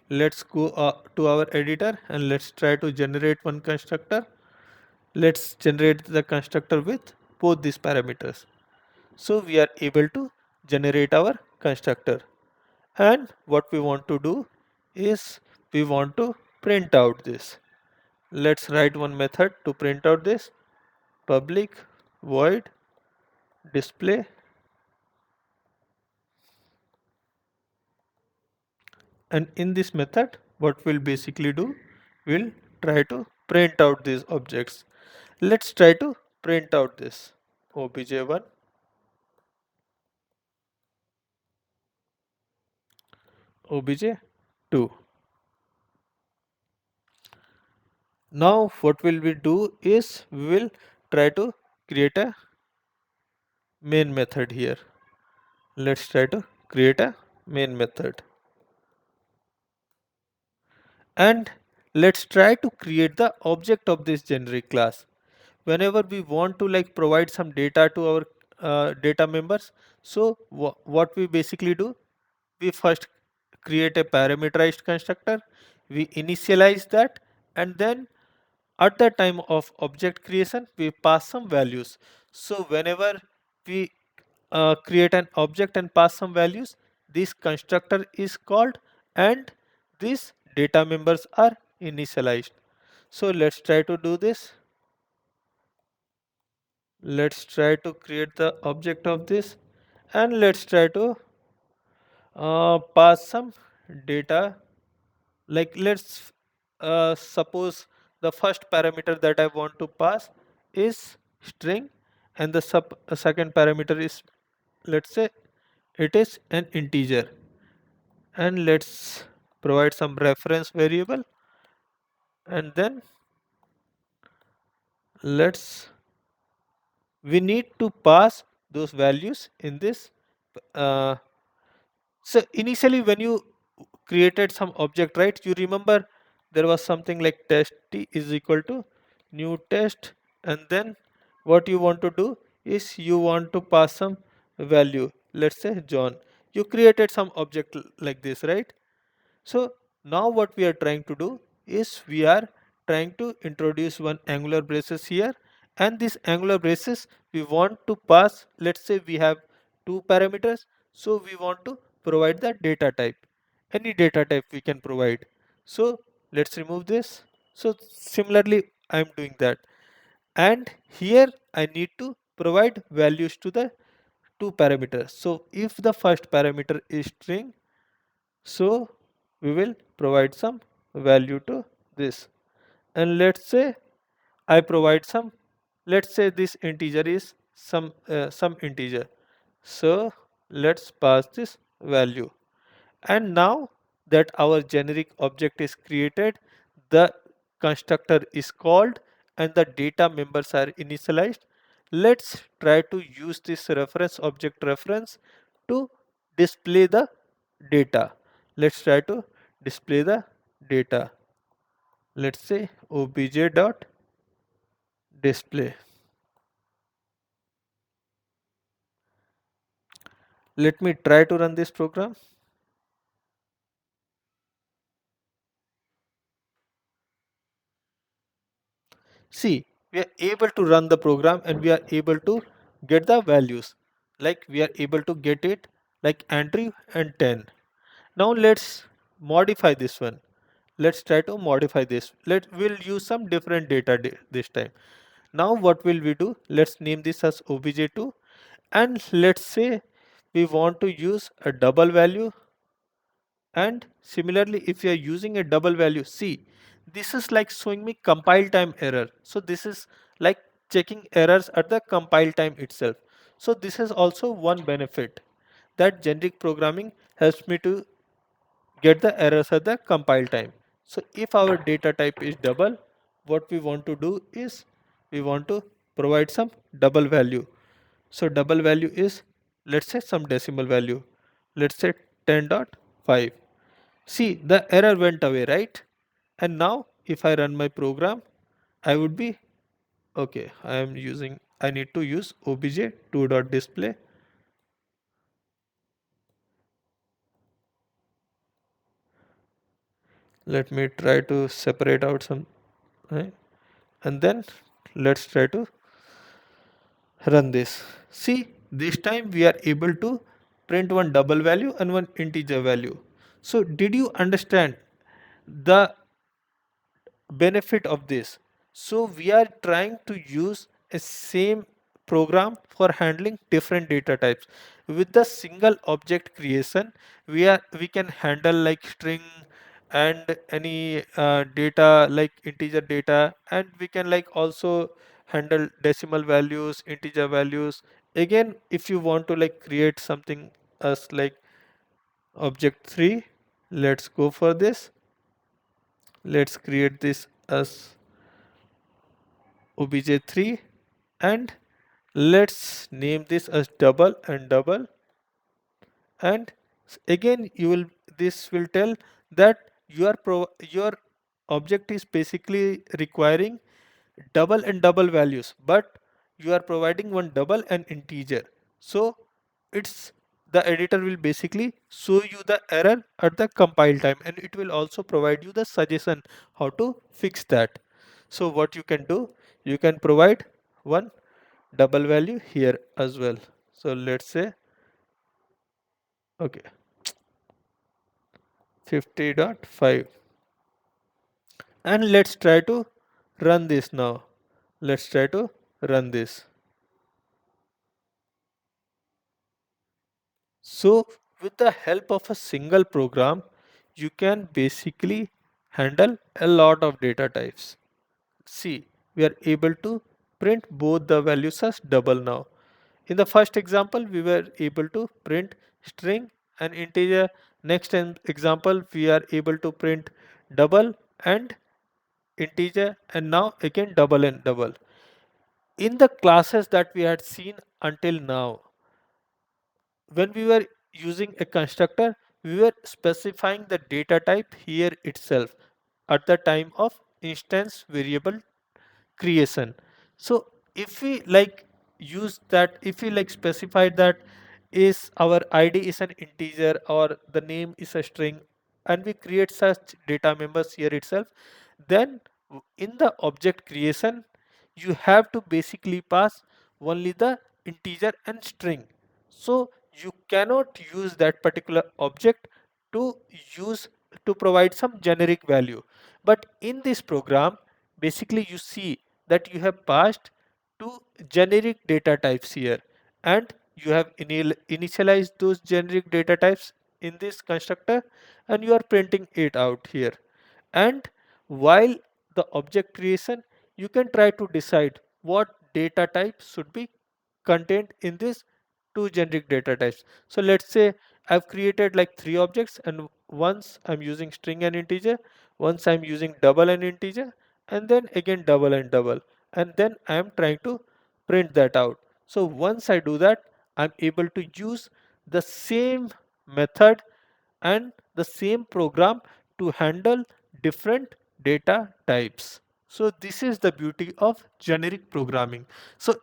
Speaker 1: Let's go to our editor and let's try to generate one constructor. Let's generate the constructor with both these parameters. So we are able to generate our constructor, and what we want to do is we want to print out this. Let's write one method to print out this: public void display, and in this method what we'll basically do, we'll try to print out these objects. Let's try to print out this obj1, obj2. Now what will we do is we will try to create a main method here. Let's try to create a main method, and let's try to create the object of this generic class. Whenever we want to like provide some data to our data members, so what we basically do, we first create a parameterized constructor, we initialize that, and then at the time of object creation we pass some values. So whenever we create an object and pass some values, this constructor is called and these data members are initialized. So let's try to do this. Let's try to create the object of this, and let's try to pass some data. Like let's suppose the first parameter that I want to pass is string, and the second parameter is, let's say, it is an integer, and let's provide some reference variable, and then let's we need to pass those values in this. Uh, so initially when you created some object, right, you remember there was something like test t is equal to new test, and then what you want to do is you want to pass some value, let's say John. You created some object like this, right? So now what we are trying to do is we are trying to introduce one angular braces here, and this angular braces we want to pass, let's say we have two parameters, so we want to provide the data type, any data type we can provide. So let's remove this. So similarly I'm doing that, and here I need to provide values to the two parameters. So if the first parameter is string, so we will provide some value to this, and let's say I provide some, let's say this integer is some integer, so let's pass this value. And now that our generic object is created, the constructor is called and the data members are initialized. Let's try to use this reference object reference to display the data. Let's try to display the data. Let's say obj dot display. Let me try to run this program. See, we are able to run the program and we are able to get the values. Like we are able to get it like Andrew and 10. Now let's modify this one. Let's try to modify this. We'll use some different data this time. Now what will we do? Let's name this as obj2, and let's say we want to use a double value. And similarly, if you are using a double value, see, this is like showing me compile time error. So this is like checking errors at the compile time itself. So this is also one benefit that generic programming helps me to get the errors at the compile time. So if our data type is double, what we want to do is we want to provide some double value. So double value is, let's say, some decimal value. Let's say 10.5. See, the error went away, right? And now if I run my program, I would be okay. I need to use obj2.display. Let me try to separate out some, right? And then let's try to run this. See, this time we are able to print one double value and one integer value. So did you understand the benefit of this? So we are trying to use a same program for handling different data types. With the single object creation, we can handle like string and any data like integer data, and we can like also handle decimal values, integer values. Again, if you want to like create something as like object 3, let's go for this. Let's create this as obj3, and let's name this as double and double. And again you will, this will tell that your object is basically requiring double and double values, but you are providing one double and integer. So it's, the editor will basically show you the error at the compile time, and it will also provide you the suggestion how to fix that. So what you can do, you can provide one double value here as well. So let's say okay, 50.5, and let's try to run this now. Let's try to run this. So with the help of a single program, you can basically handle a lot of data types. See, we are able to print both the values as double now. In the first example, we were able to print string and integer. Next example, we are able to print double and integer, and now again double and double. In the classes that we had seen until now, when we were using a constructor, we were specifying the data type here itself at the time of instance variable creation. So if we like use that, if we like specify that is our id is an integer or the name is a string, and we create such data members here itself, then in the object creation you have to basically pass only the integer and string. So you cannot use that particular object to use to provide some generic value. But in this program, basically you see that you have passed two generic data types here, and you have initialized those generic data types in this constructor, and you are printing it out here. And while the object creation, you can try to decide what data type should be contained in this two generic data types. So let's say I've created like three objects, and once I'm using string and integer, once I'm using double and integer, and then again double and double, and then I'm trying to print that out. So once I do that, I'm able to use the same method and the same program to handle different data types. So this is the beauty of generic programming. So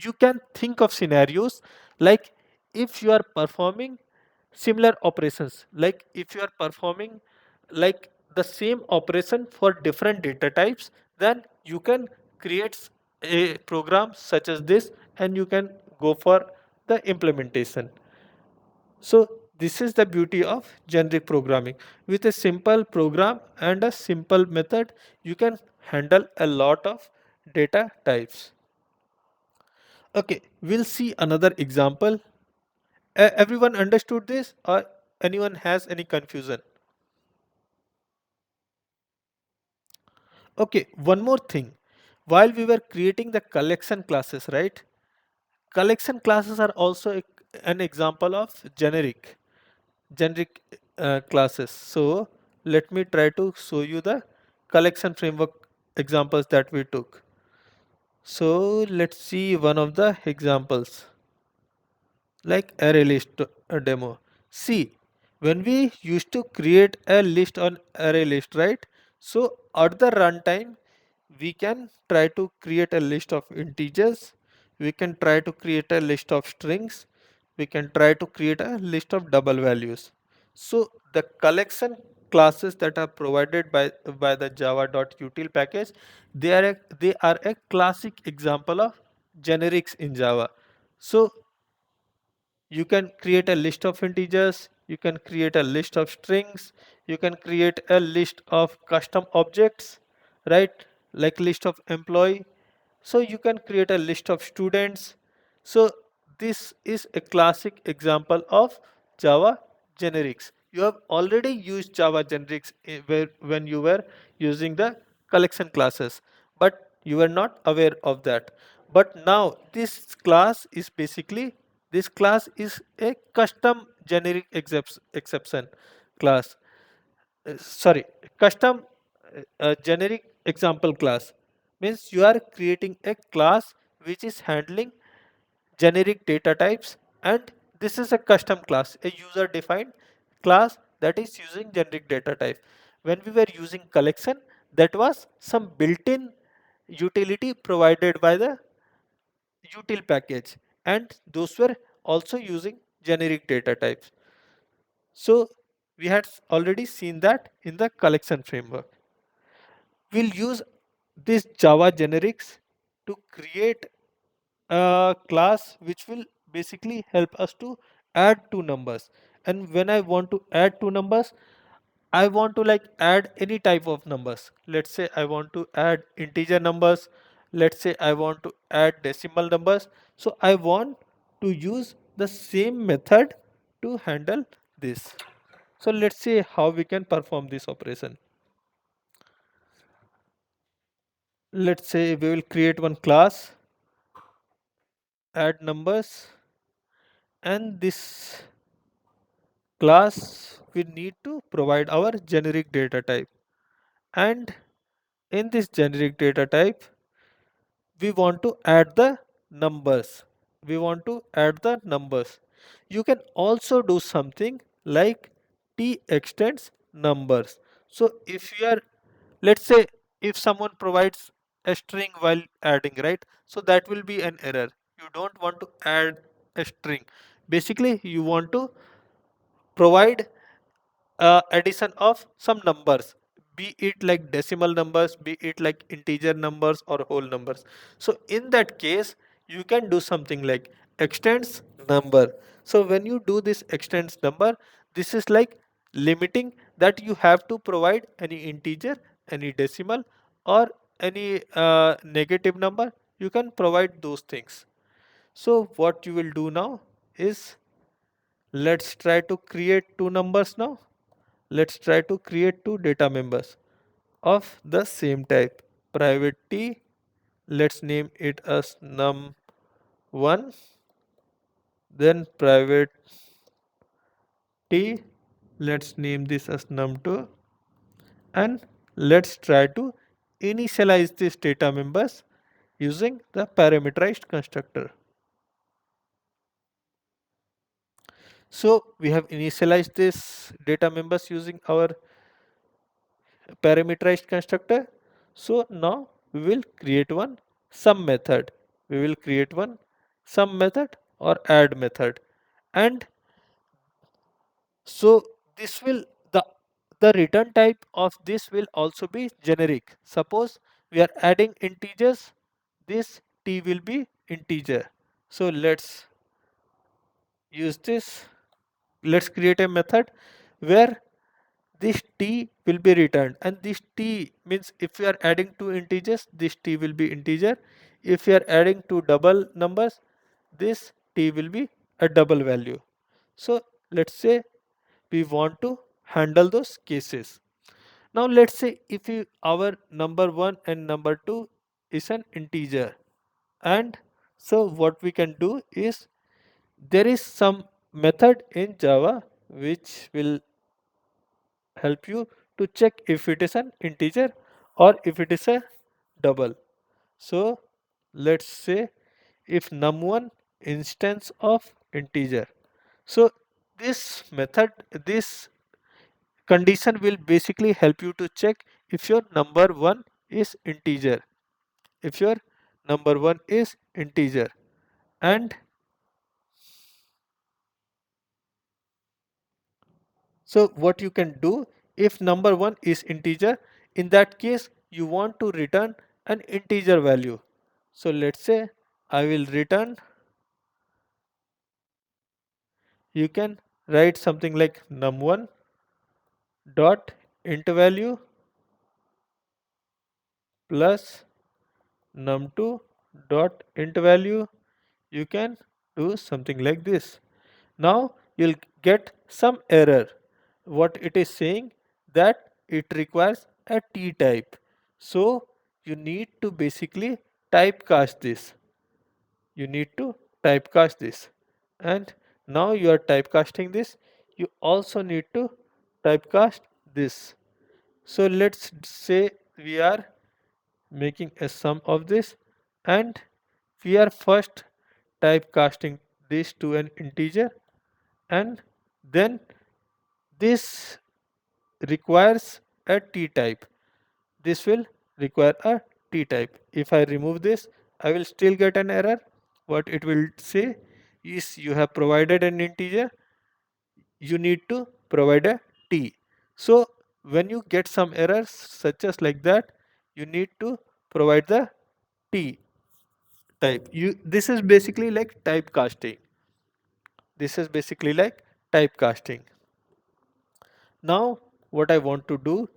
Speaker 1: you can think of scenarios like if you are performing similar operations, like if you are performing like the same operation for different data types, then you can create a program such as this, and you can go for the implementation. So this is the beauty of generic programming. With a simple program and a simple method, you can handle a lot of data types. Okay, we'll see another example. Everyone understood this, or anyone has any confusion? Okay, one more thing. While we were creating the collection classes, right? Collection classes are also an example of generic classes. So let me try to show you the collection framework examples that we took. So let's see one of the examples, like array list demo. See, when we used to create a list on array list, right? So at the runtime, we can try to create a list of integers, we can try to create a list of strings, we can try to create a list of double values. So the collection classes that are provided by the java.util package, they are a classic example of generics in Java. So you can create a list of integers, you can create a list of strings, you can create a list of custom objects, right? Like list of employee. So you can create a list of students. So this is a classic example of Java generics. You have already used Java generics when you were using the collection classes, but you were not aware of that. But now this class is basically, this class is a custom generic exception class. Sorry, custom generic example class means you are creating a class which is handling generic data types, and this is a custom class, a user defined class that is using generic data type. When we were using collection, that was some built-in utility provided by the util package, and those were also using generic data types. So we had already seen that in the collection framework. We'll use this Java generics to create a class which will basically help us to add two numbers. And when I want to add two numbers, I want to like add any type of numbers. Let's say I want to add integer numbers. Let's say I want to add decimal numbers. So I want to use the same method to handle this. So let's see how we can perform this operation. Let's say we will create one class, add numbers, and this class we need to provide our generic data type. And in this generic data type, we want to add the numbers. You can also do something like t extends numbers. So if you are, let's say, if someone provides a string while adding, right, so that will be an error. You don't want to add a string. Basically you want to provide addition of some numbers, be it like decimal numbers, be it like integer numbers or whole numbers. So in that case you can do something like extends number. So when you do this extends number, this is like limiting that you have to provide any integer, any decimal, or any negative number. You can provide those things. So what you will do now is, let's try to create two numbers now. Let's try to create two data members of the same type. Private t, let's name it as num1, then private t, let's name this as num2, and let's try to initialize these data members using the parameterized constructor. So we have initialized this data members using our parameterized constructor. So now we will create one sum method. We will create one sum method or add method. And so this will, the return type of this will also be generic. Suppose we are adding integers, this t will be integer. So let's use this. Let's create a method where this t will be returned, and this t means if you are adding two integers, this t will be integer. If you are adding two double numbers, this t will be a double value. So let's say we want to handle those cases. Now let's say if our number 1 and number 2 is an integer, and so what we can do is, there is some method in Java which will help you to check if it is an integer or if it is a double. So let's say if num1 instance of integer. So this method, this condition will basically help you to check if your number 1 is integer. If your number 1 is integer. And so what you can do, if number 1 is integer, in that case you want to return an integer value. So let's say I will return, you can write something like num1 dot int value plus num2 dot int value. You can do something like this. Now you'll get some error. What it is saying, that it requires a t type. So you need to basically typecast this. You need to typecast this. And now you are typecasting this. You also need to typecast this. So let's say we are making a sum of this, and we are first typecasting this to an integer, and then this requires a t type. This will require a t type. If I remove this, I will still get an error. What it will say is, you have provided an integer, you need to provide a t. So when you get some errors such as like that, you need to provide the t type. This is basically like typecasting. This is basically like typecasting. Now what I want to do,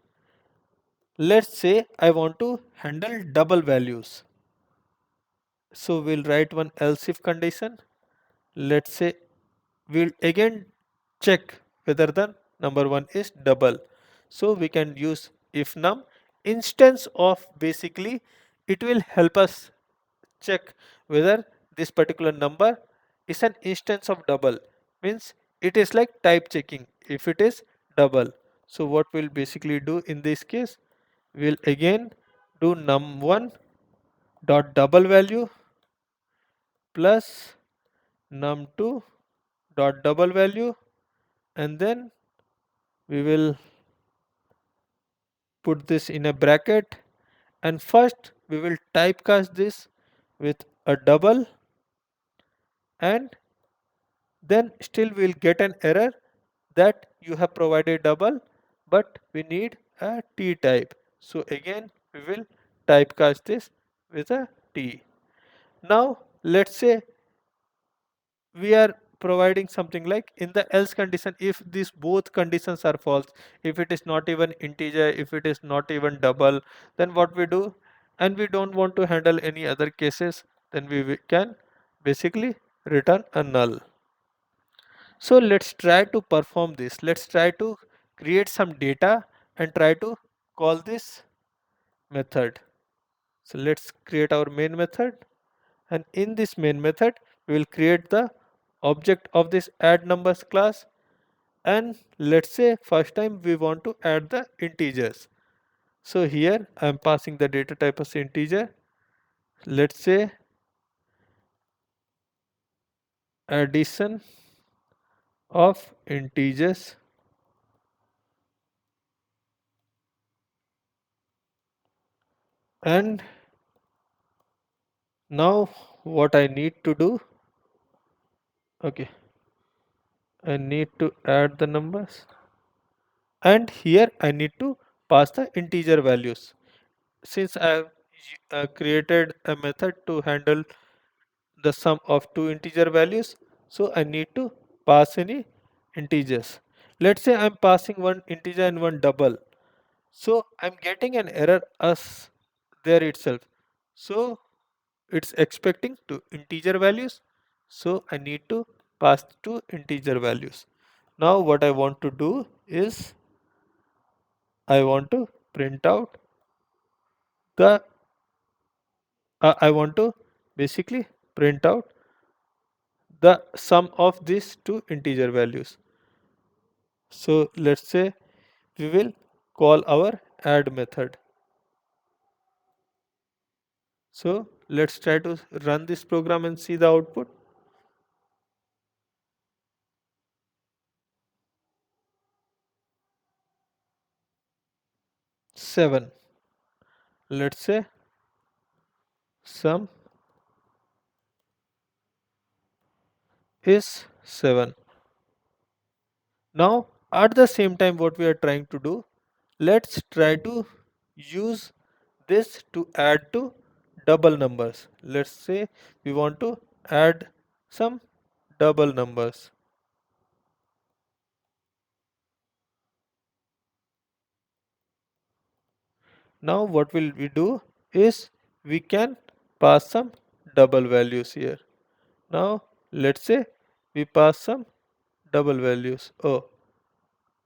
Speaker 1: let's say I want to handle double values. So we'll write one else if condition. Let's say we'll again check whether the number one is double. So we can use if num instance of, basically it will help us check whether this particular number is an instance of double, means it is like type checking if it is double. So what we'll basically do in this case, we'll again do num1 dot double value plus num2 dot double value, and then we will put this in a bracket, and first we will typecast this with a double, and then still we'll get an error that you have provided double but we need a T type. So again we will typecast this with a T. Now let's say we are providing something like in the else condition, if these both conditions are false, if it is not even integer, if it is not even double, then what we do, and we don't want to handle any other cases, then we can basically return a null. So let's try to perform this. Let's try to create some data and try to call this method. So let's create our main method, and in this main method we will create the object of this add numbers class, and let's say first time we want to add the integers. So here I am passing the data type as integer. Let's say addition of integers, and now what I need to do, okay, I need to add the numbers, and here I need to pass the integer values. Since I have created a method to handle the sum of two integer values, so I need to pass any integers. Let's say I'm passing one integer and one double, so I'm getting an error as there itself. So it's expecting two integer values, so I need to pass two integer values. Now what I want to do is I want to print out the I want to basically print out the sum of these two integer values. So let's say we will call our add method. So let's try to run this program and see the output. 7. Let's say sum is 7. Now at the same time what we are trying to do, let's try to use this to add to double numbers. Let's say we want to add some double numbers. Now what will we do is we can pass some double values here. Now let's say we pass some double values. Oh,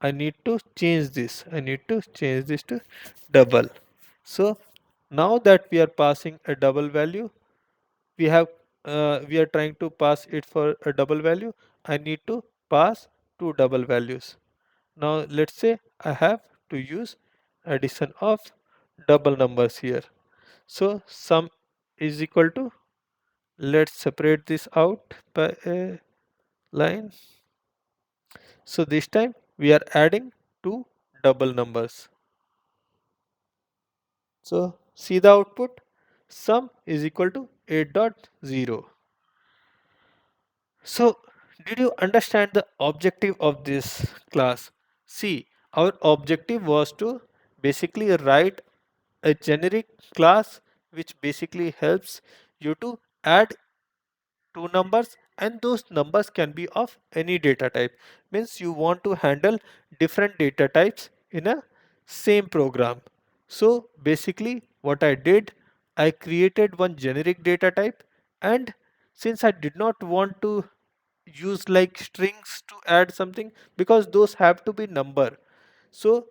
Speaker 1: I need to change this. I need to change this to double. So now that we are passing a double value, we have we are trying to pass it for a double value. I need to pass two double values. Now let's say I have to use addition of double numbers here. So sum is equal to, let's separate this out by a line. So this time we are adding two double numbers. So see the output, sum is equal to 8.0. So did you understand the objective of this class? See, our objective was to basically write a generic class which basically helps you to add two numbers, and those numbers can be of any data type. Means you want to handle different data types in a same program. So basically what I did, I created one generic data type, and since I did not want to use like strings to add something, because those have to be number. So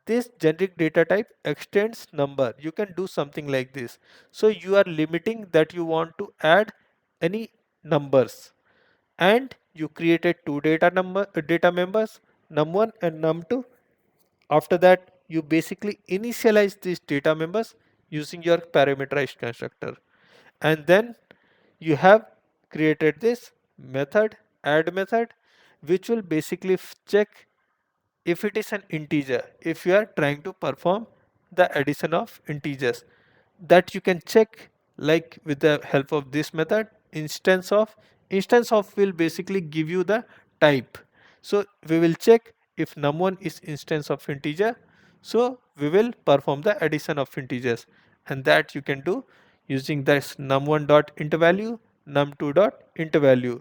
Speaker 1: this generic data type extends number. You can do something like this. So you are limiting that you want to add any numbers, and you created two data members, num1 and num2. After that, you basically initialize these data members using your parameterized constructor, and then you have created this method, add method, which will basically check if it is an integer, if you are trying to perform the addition of integers, that you can check like with the help of this method. Instance of will basically give you the type. So we will check if num1 is instance of integer, so we will perform the addition of integers, and that you can do using this num1 dot int value, num2 dot int value.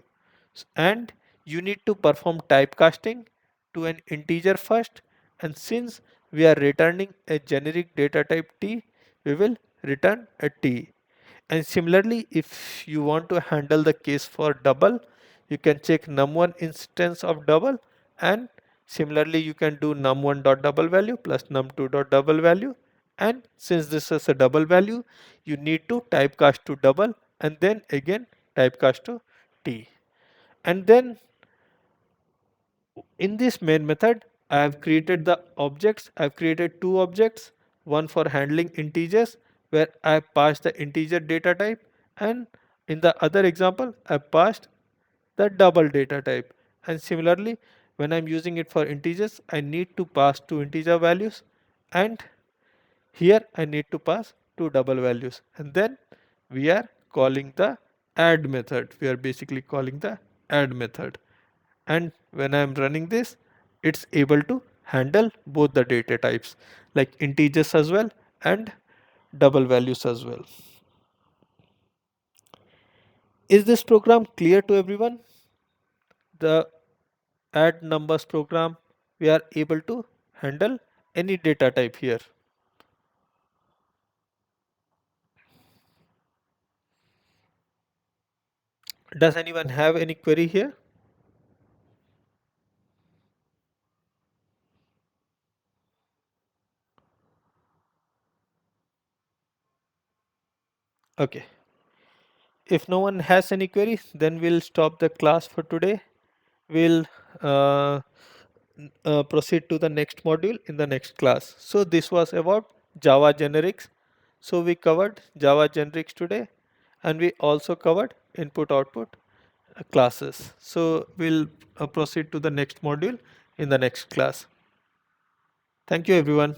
Speaker 1: And you need to perform typecasting to an integer first, and since we are returning a generic data type t, we will return a t. And similarly, if you want to handle the case for double, you can check num1 instance of double, and similarly you can do num1 dot double value plus num2 dot double value. And since this is a double value, you need to typecast to double and then again typecast to t. And then in this main method, I have created the objects. I've created two objects, one for handling integers where I passed the integer data type, and in the other example, I passed the double data type. And similarly, when I'm using it for integers, I need to pass two integer values, and here I need to pass two double values, and then we are calling the add method. We are basically calling the add method, and when I'm running this, it's able to handle both the data types like integers as well and double values as well. Is this program clear to everyone? The add numbers program, we are able to handle any data type here. Does anyone have any query here? Okay, if no one has any queries, then we'll stop the class for today. We'll uh, proceed to the next module in the next class. So this was about Java generics. So we covered Java generics today, and we also covered input output classes. So we'll proceed to the next module in the next class. Thank you everyone.